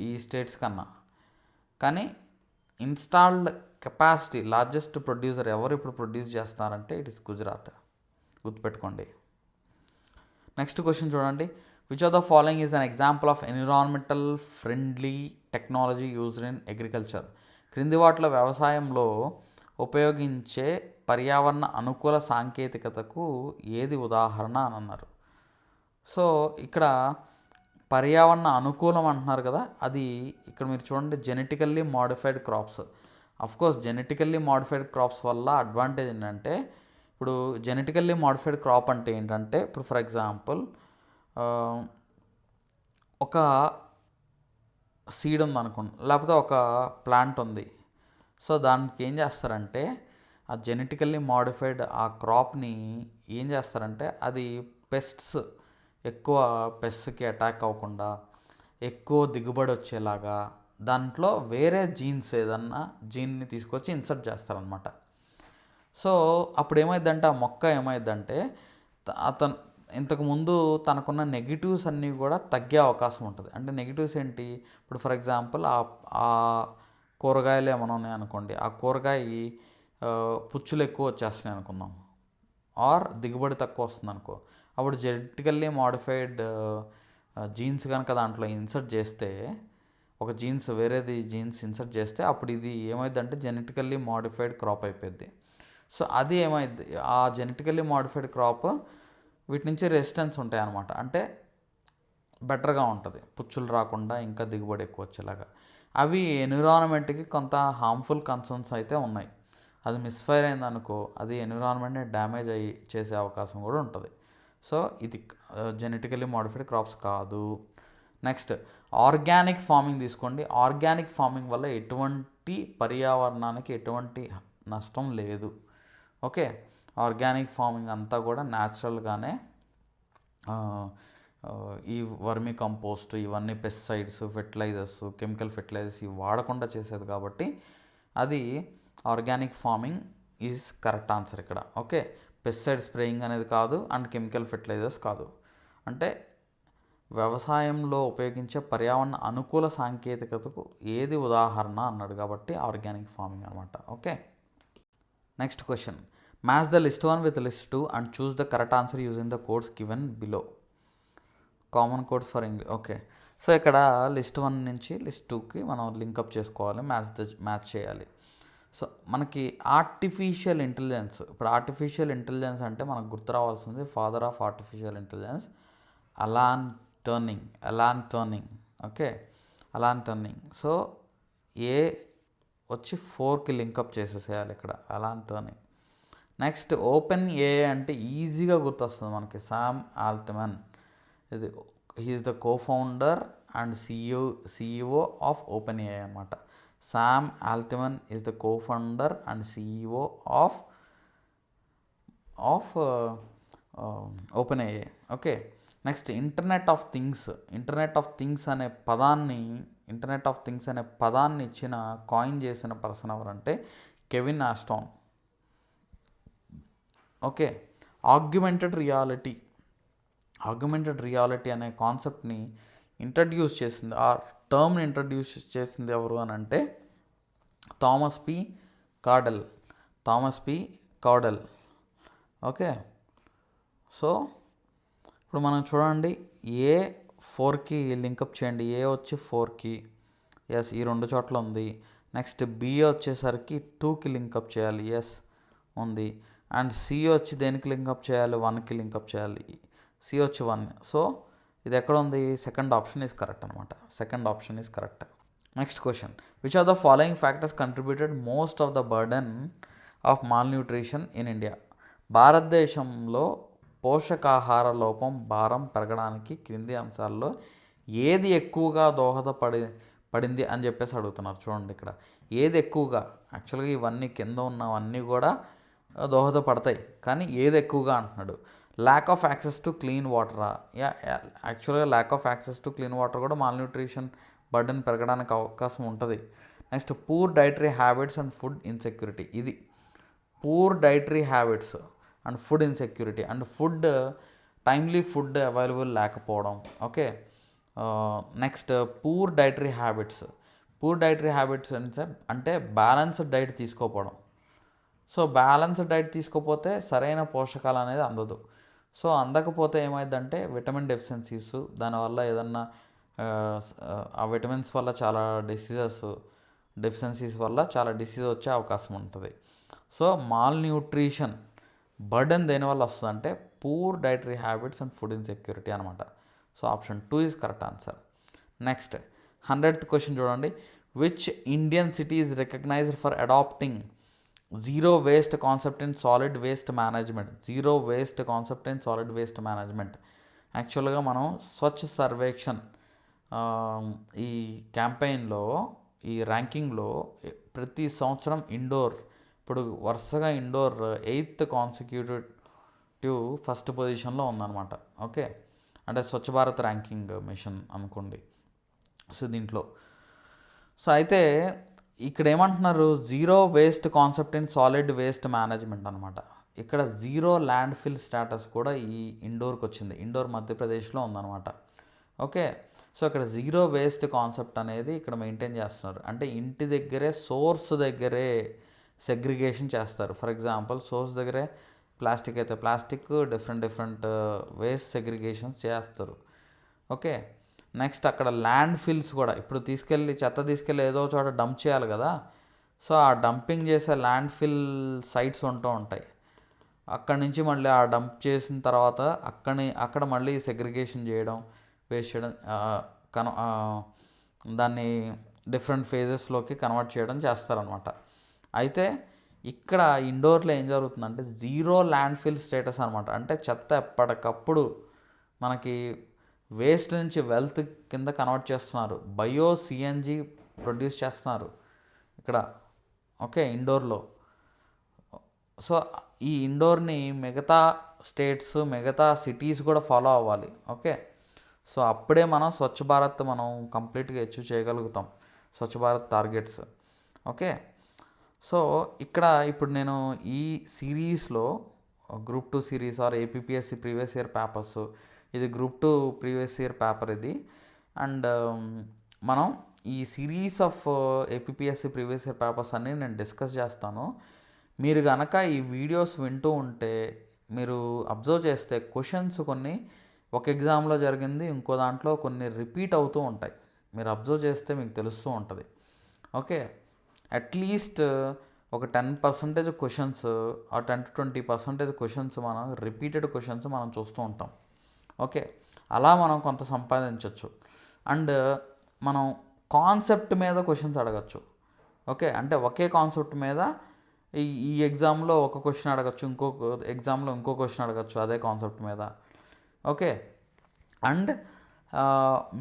ఈ స్టేట్స్ కన్నా. కానీ ఇన్స్టాల్డ్ కెపాసిటీ లార్జెస్ట్ ప్రొడ్యూసర్ ఎవరు ఇప్పుడు ప్రొడ్యూస్ చేస్తున్నారంటే ఇట్ ఇస్ గుజరాత్. గుర్తుపెట్టుకోండి. నెక్స్ట్ క్వశ్చన్ చూడండి. Which of the following is an example of environmental friendly technology used in agriculture? క్రింది వాటిలో వ్యవసాయంలో ఉపయోగించే పర్యావరణ అనుకూల సాంకేతికతకు ఏది ఉదాహరణ అని అన్నారు. సో ఇక్కడ పర్యావరణ అనుకూలం అంటున్నారు కదా, అది ఇక్కడ మీరు చూడండి genetically modified crops. Of course genetically modified crops వల్ల అడ్వాంటేజ్ ఏంటంటే, ఇప్పుడు జెనెటికల్లీ మోడిఫైడ్ క్రాప్ అంటే ఏంటంటే, ఇప్పుడు ఫర్ ఎగ్జాంపుల్ ఒక సీడ్ ఉంది అనుకోండి, లేకపోతే ఒక ప్లాంట్ ఉంది. సో దానికి ఏం చేస్తారంటే ఆ జెనెటికల్లీ మోడిఫైడ్ ఆ క్రాప్ని ఏం చేస్తారంటే అది ఎక్కువ పెస్ట్కి అటాక్ అవ్వకుండా ఎక్కువ దిగుబడి వచ్చేలాగా దాంట్లో వేరే ఏదన్నా జీన్ని తీసుకొచ్చి ఇన్సర్ట్ చేస్తారనమాట. సో అప్పుడు ఏమైందంటే ఆ మొక్క ఏమైందంటే అతను ఇంతకుముందు తనకున్న నెగిటివ్స్ అన్నీ కూడా తగ్గే అవకాశం ఉంటుంది. అంటే నెగిటివ్స్ ఏంటి, ఇప్పుడు ఫర్ ఎగ్జాంపుల్ ఆ కూరగాయలు ఏమైనా ఉన్నాయి అనుకోండి, ఆ కూరగాయ పుచ్చులు ఎక్కువ వచ్చేస్తున్నాయి అనుకుందాం, ఆర్ దిగుబడి తక్కువ వస్తుంది అనుకో, అప్పుడు జెనెటికల్లీ మోడిఫైడ్ జీన్స్ కనుక దాంట్లో ఇన్సర్ట్ చేస్తే, ఒక వేరేది జీన్స్ ఇన్సర్ట్ చేస్తే అప్పుడు ఇది ఏమైందంటే జెనెటికల్లీ మోడిఫైడ్ క్రాప్ అయిపోద్ది. సో అది ఏమైంది, ఆ జెనెటికల్లీ మోడిఫైడ్ క్రాప్ వీటి నుంచి రెసిస్టెన్స్ ఉంటాయి అన్నమాట. అంటే బెటర్గా ఉంటుంది, పుచ్చులు రాకుండా ఇంకా దిగుబడి ఎక్కువ వచ్చేలాగా. అవి ఎన్విరాన్మెంట్కి కొంత హార్మ్ఫుల్ కన్సర్న్స్ అయితే ఉన్నాయి. అది మిస్ఫైర్ అయిందనుకో అది ఎన్విరాన్మెంట్ని డ్యామేజ్ చేసే అవకాశం కూడా ఉంటుంది. సో ఇది జెనెటికల్లీ మోడిఫైడ్ క్రాప్స్ కాదు. నెక్స్ట్ ఆర్గానిక్ ఫార్మింగ్ తీసుకోండి. ఆర్గానిక్ ఫార్మింగ్ వల్ల ఎటువంటి పర్యావరణానికి ఎటువంటి నష్టం లేదు. ఓకే, ఆర్గానిక్ ఫార్మింగ్ అంతా కూడా న్యాచురల్గానే ఈ వర్మీ కంపోస్ట్ ఇవన్నీ పెస్టిసైడ్స్ ఫెర్టిలైజర్స్ కెమికల్ ఫెర్టిలైజర్స్ ఇవి వాడకుండా చేసేది కాబట్టి అది organic farming is correct answer ఇక్కడ. ఓకే, పెస్టిసైడ్ స్ప్రేయింగ్ అనేది కాదు అండ్ కెమికల్ ఫెర్టిలైజర్స్ కాదు. అంటే వ్యవసాయంలో ఉపయోగించే పర్యావరణ అనుకూల సాంకేతికతకు ఏది ఉదాహరణ అన్నాడు కాబట్టి ఆర్గానిక్ ఫార్మింగ్ అనమాట. Okay, next question. Match the list 1 with list 2 and choose the correct answer using the codes given below. Common codes for English. Okay, so ఇక్కడ లిస్ట్ 1 నుంచి లిస్ట్ 2కి మనం లింకప్ చేసుకోవాలి, మ్యాచ్ చేయాలి. సో మనకి ఆర్టిఫిషియల్ ఇంటెలిజెన్స్, ఇప్పుడు ఆర్టిఫిషియల్ ఇంటెలిజెన్స్ అంటే మనకు గుర్తు రావాల్సింది father of artificial intelligence Alan Turning. Okay, Alan Turning. So A వచ్చి 4కి లింకప్ చేసేసేయాలి ఇక్కడ, Alan Turning. Next OpenAI అంటే ఈజీగా గుర్తొస్తుంది మనకి, సామ్ ఆల్ట్మన్. ఇది he is the cofounder and CEO of OpenAI అనమాట. Sam Altman is the cofounder and CEO of OpenAI. Okay, next internet of things అనే పదాన్ని ఇచ్చిన కాయిన్ చేసిన పర్సన్ ఎవరంటే కెవిన్ ఆస్టాన్. ఓకే, ఆగ్యుమెంటెడ్ రియాలిటీ అనే కాన్సెప్ట్ని ఇంట్రడ్యూస్ చేసింది, ఆ టర్మ్ని ఇంట్రడ్యూస్ చేసింది ఎవరు అని అంటే థామస్ పి కౌడెల్. ఓకే, సో ఇప్పుడు మనం చూడండి, ఏ 4కి లింకప్ చేయండి. ఏ వచ్చి 4కి, ఎస్ ఈ 2 చోట్ల ఉంది. నెక్స్ట్ బి వచ్చేసరికి 2కి లింకప్ చేయాలి, ఎస్ ఉంది. అండ్ సి వచ్చి దేనికి లింకప్ చేయాలి, 1కి లింకప్ చేయాలి, సి వచ్చి 1. సో ఇది ఎక్కడ ఉంది, సెకండ్ ఆప్షన్ ఈజ్ కరెక్ట్ అనమాట. Next question. Which are the following factors contributed most of the burden of malnutrition in India? భారతదేశంలో పోషకాహార లోపం భారం పెరగడానికి క్రింది అంశాల్లో ఏది ఎక్కువగా పడింది అని చెప్పేసి అడుగుతున్నారు. చూడండి ఇక్కడ ఏది ఎక్కువగా, యాక్చువల్గా ఇవన్నీ కింద ఉన్నవన్నీ కూడా దోహదపడతాయి, కానీ ఏది ఎక్కువగా అంటున్నాడు. Lack of access to clean వాటరా? యాక్చువల్గా lack of access to clean water కూడా మాల్న్యూట్రిషన్ బర్డెన్ పెరగడానికి అవకాశం ఉంటుంది. Next poor dietary habits and food insecurity. ఇది poor dietary habits and food insecurity and timely food available లేకపోవడం. Okay, next poor dietary habits అంటే బ్యాలెన్స్డ్ డైట్ తీసుకోకపోవడం. సో బ్యాలెన్స్డ్ డైట్ తీసుకోకపోతే సరైన పోషకాలు అనేది అందదు. సో అందకపోతే ఏమైందంటే విటమిన్ డెఫిషియన్సీస్, దానివల్ల ఏదన్నా ఆ విటమిన్స్ వల్ల చాలా డెఫిషియన్సీస్ వల్ల చాలా డిసీజ్ వచ్చే అవకాశం ఉంటుంది. సో మాల్ న్యూట్రిషన్ బర్డెన్ దేనివల్ల వస్తుందంటే poor dietary habits and food insecurity అనమాట. So option 2 is correct answer. Next 100th question చూడండి. Which Indian city is recognised for adapting zero waste concept in solid waste management? యాక్చువల్గా మనం స్వచ్ఛ సర్వేక్షణ్ ఈ క్యాంపెయిన్లో, ఈ ర్యాంకింగ్లో ప్రతి సంవత్సరం ఇప్పుడు వరుసగా 8th కాన్సిక్యూటివ్ ఫస్ట్ పొజిషన్లో ఉందన్నమాట. ఓకే, అంటే స్వచ్ఛ భారత్ ర్యాంకింగ్ మిషన్ అనుకోండి. సో దీంట్లో అయితే ఇక్కడ ఏమంటున్నారు, zero waste concept in solid waste management అనమాట. ఇక్కడ జీరో ల్యాండ్ ఫిల్ స్టేటస్ కూడా ఈ ఇండోర్కి వచ్చింది. ఇండోర్ మధ్యప్రదేశ్లో ఉందన్నమాట. ఓకే, సో ఇక్కడ జీరో వేస్ట్ కాన్సెప్ట్ అనేది ఇక్కడ మెయింటైన్ చేస్తున్నారు. అంటే ఇంటి దగ్గరే, సోర్స్ దగ్గరే సెగ్రిగేషన్ చేస్తారు. ఫర్ ఎగ్జాంపుల్ సోర్స్ దగ్గరే ప్లాస్టిక్ అయితే ప్లాస్టిక్, డిఫరెంట్ వేస్ట్ సెగ్రిగేషన్స్ చేస్తారు. ఓకే, నెక్స్ట్ అక్కడ ల్యాండ్ ఫిల్స్ కూడా, ఇప్పుడు చెత్త తీసుకెళ్ళి ఏదో చోట డంప్ చేయాలి కదా. సో ఆ డంపింగ్ చేసే ల్యాండ్ ఫిల్ సైట్స్ ఉంటాయి. అక్కడి నుంచి మళ్ళీ ఆ డంప్ చేసిన తర్వాత అక్కడ మళ్ళీ సెగ్రిగేషన్ చేయడం, వేస్ట్ చేయడం, దాన్ని డిఫరెంట్ ఫేజెస్లోకి కన్వర్ట్ చేయడం చేస్తారనమాట. అయితే ఇక్కడ ఇండోర్లో ఏం జరుగుతుందంటే జీరో ల్యాండ్ ఫిల్ స్టేటస్ అనమాట. అంటే చెత్త ఎప్పటికప్పుడు మనకి వేస్ట్ నుంచి వెల్త్ కింద కన్వర్ట్ చేస్తున్నారు. CNG ప్రొడ్యూస్ చేస్తున్నారు ఇక్కడ. ఓకే, ఇండోర్లో. సో ఈ ఇండోర్ని మిగతా స్టేట్స్, మిగతా సిటీస్ కూడా ఫాలో అవ్వాలి. ఓకే, సో అప్పుడే మనం స్వచ్ఛ భారత్ కంప్లీట్గా అచీవ్ చేయగలుగుతాం, Swachh Bharat targets. Okay, so ఇప్పుడు నేను ఈ సిరీస్లో group 2 series or APPSC previous year papers, ఇది గ్రూప్ 2 ప్రీవియస్ ఇయర్ పేపర్ ఇది. అండ్ మనం ఈ series of APPSC previous year papers అన్నీ నేను డిస్కస్ చేస్తాను. మీరు కనుక ఈ వీడియోస్ వింటూ ఉంటే, మీరు అబ్జర్వ్ చేస్తే క్వశ్చన్స్ కొన్ని ఒక ఎగ్జామ్లో జరిగింది, ఇంకో దాంట్లో కొన్ని రిపీట్ అవుతూ ఉంటాయి. మీరు అబ్జర్వ్ చేస్తే మీకు తెలుస్తూ ఉంటుంది. ఓకే, అట్లీస్ట్ ఒక 10% క్వశ్చన్స్, ఆ 10 to 20% క్వశ్చన్స్ రిపీటెడ్ క్వశ్చన్స్ మనం చూస్తూ ఉంటాం. ఓకే, అలా మనం కొంత సంపాదించవచ్చు. అండ్ మనం కాన్సెప్ట్ మీద క్వశ్చన్స్ అడగచ్చు. ఓకే, అంటే ఒకే కాన్సెప్ట్ మీద ఈ ఎగ్జామ్లో ఒక క్వశ్చన్ అడగచ్చు, ఇంకొక ఎగ్జామ్లో ఇంకో క్వశ్చన్ అడగచ్చు అదే కాన్సెప్ట్ మీద. ఓకే, అండ్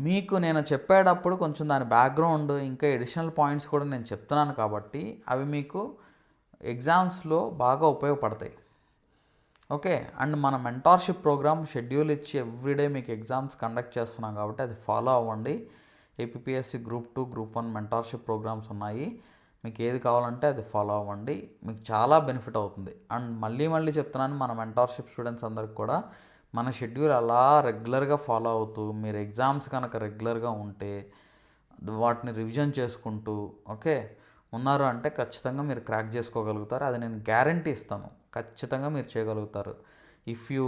మీకు నేను చెప్పేటప్పుడు కొంచెం దాని బ్యాక్గ్రౌండ్, ఇంకా ఎడిషనల్ పాయింట్స్ కూడా నేను చెప్తున్నాను కాబట్టి అవి మీకు ఎగ్జామ్స్లో బాగా ఉపయోగపడతాయి. ఓకే, అండ్ మన మెంటార్షిప్ ప్రోగ్రామ్ షెడ్యూల్ ఇచ్చి ఎవ్రీడే మీకు ఎగ్జామ్స్ కండక్ట్ చేస్తున్నాం కాబట్టి అది ఫాలో అవ్వండి. APPSC group 2, group 1 mentorship programs ఉన్నాయి. మీకు ఏది కావాలంటే అది ఫాలో అవ్వండి, మీకు చాలా బెనిఫిట్ అవుతుంది. అండ్ మళ్ళీ చెప్తున్నాను, మన మెంటార్షిప్ స్టూడెంట్స్ అందరికి కూడా మన షెడ్యూల్ అలా రెగ్యులర్గా ఫాలో అవుతూ, మీరు ఎగ్జామ్స్ కనుక రెగ్యులర్గా ఉంటే వాటిని రివిజన్ చేసుకుంటూ ఓకే ఉన్నారు అంటే ఖచ్చితంగా మీరు క్రాక్ చేసుకోగలుగుతారు. అది నేను గ్యారంటీ ఇస్తాను, ఖచ్చితంగా మీరు చేయగలుగుతారు. If you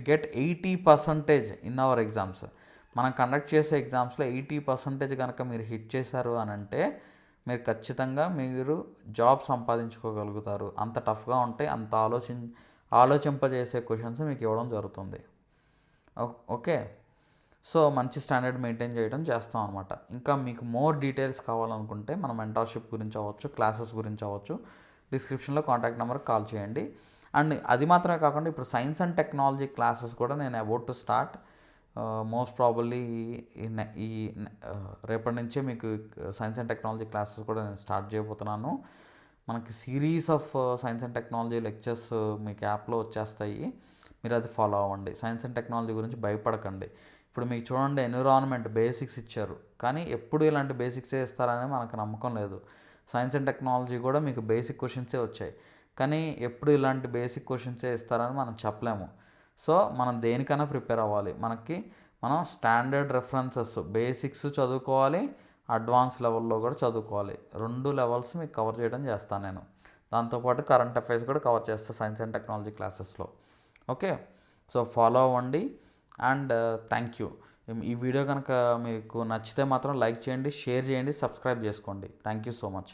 get 80% in our exams, మనం కండక్ట్ చేసే ఎగ్జామ్స్లో 80% కనుక మీరు హిట్ చేశారు అని అంటే మీరు ఖచ్చితంగా జాబ్ సంపాదించుకోగలుగుతారు. అంత టఫ్గా ఉంటాయి, అంత ఆలోచింపజేసే క్వశ్చన్స్ మీకు ఇవ్వడం జరుగుతుంది. ఓకే, సో మంచి స్టాండర్డ్ మెయింటైన్ చేస్తాం అనమాట. ఇంకా మీకు మోర్ డీటెయిల్స్ కావాలనుకుంటే మన మెంటార్షిప్ గురించి అవ్వచ్చు, క్లాసెస్ గురించి అవ్వచ్చు, డిస్క్రిప్షన్లో కాంటాక్ట్ నెంబర్కి కాల్ చేయండి. అండ్ అది మాత్రమే కాకుండా ఇప్పుడు సైన్స్ అండ్ టెక్నాలజీ క్లాసెస్ కూడా నేను about to start. Most probably ఈ రేపటి నుంచే మీకు సైన్స్ అండ్ టెక్నాలజీ క్లాసెస్ కూడా నేను స్టార్ట్ చేయబోతున్నాను. మనకి series of science and technology lectures మీకు యాప్లో వచ్చేస్తాయి, మీరు అది ఫాలో అవ్వండి. సైన్స్ అండ్ టెక్నాలజీ గురించి భయపడకండి. ఇప్పుడు మీకు చూడండి, ఎన్విరాన్మెంట్ బేసిక్స్ ఇచ్చారు, కానీ ఎప్పుడు ఇలాంటి బేసిక్సే ఇస్తారని మనకు నమ్మకం లేదు. సైన్స్ అండ్ టెక్నాలజీ కూడా మీకు బేసిక్ క్వశ్చన్సే వచ్చాయి, కానీ ఎప్పుడు ఇలాంటి బేసిక్ క్వశ్చన్సే ఇస్తారని మనం చెప్పలేము. సో మనం దేనికైనా ప్రిపేర్ అవ్వాలి. మనం స్టాండర్డ్ రెఫరెన్సెస్, బేసిక్స్ చదువుకోవాలి, అడ్వాన్స్ లెవెల్లో కూడా చదువుకోవాలి. 2 లెవెల్స్ మీకు కవర్ చేయడం చేస్తాను నేను. దాంతోపాటు కరెంట్ అఫైర్స్ కూడా కవర్ చేస్తాను సైన్స్ అండ్ టెక్నాలజీ క్లాసెస్లో. ఓకే, సో ఫాలో అవ్వండి. And thank you. ఈ వీడియో కనుక మీకు నచ్చితే మాత్రం లైక్ చేయండి, షేర్ చేయండి, సబ్స్క్రైబ్ చేసుకోండి. Thank you so much.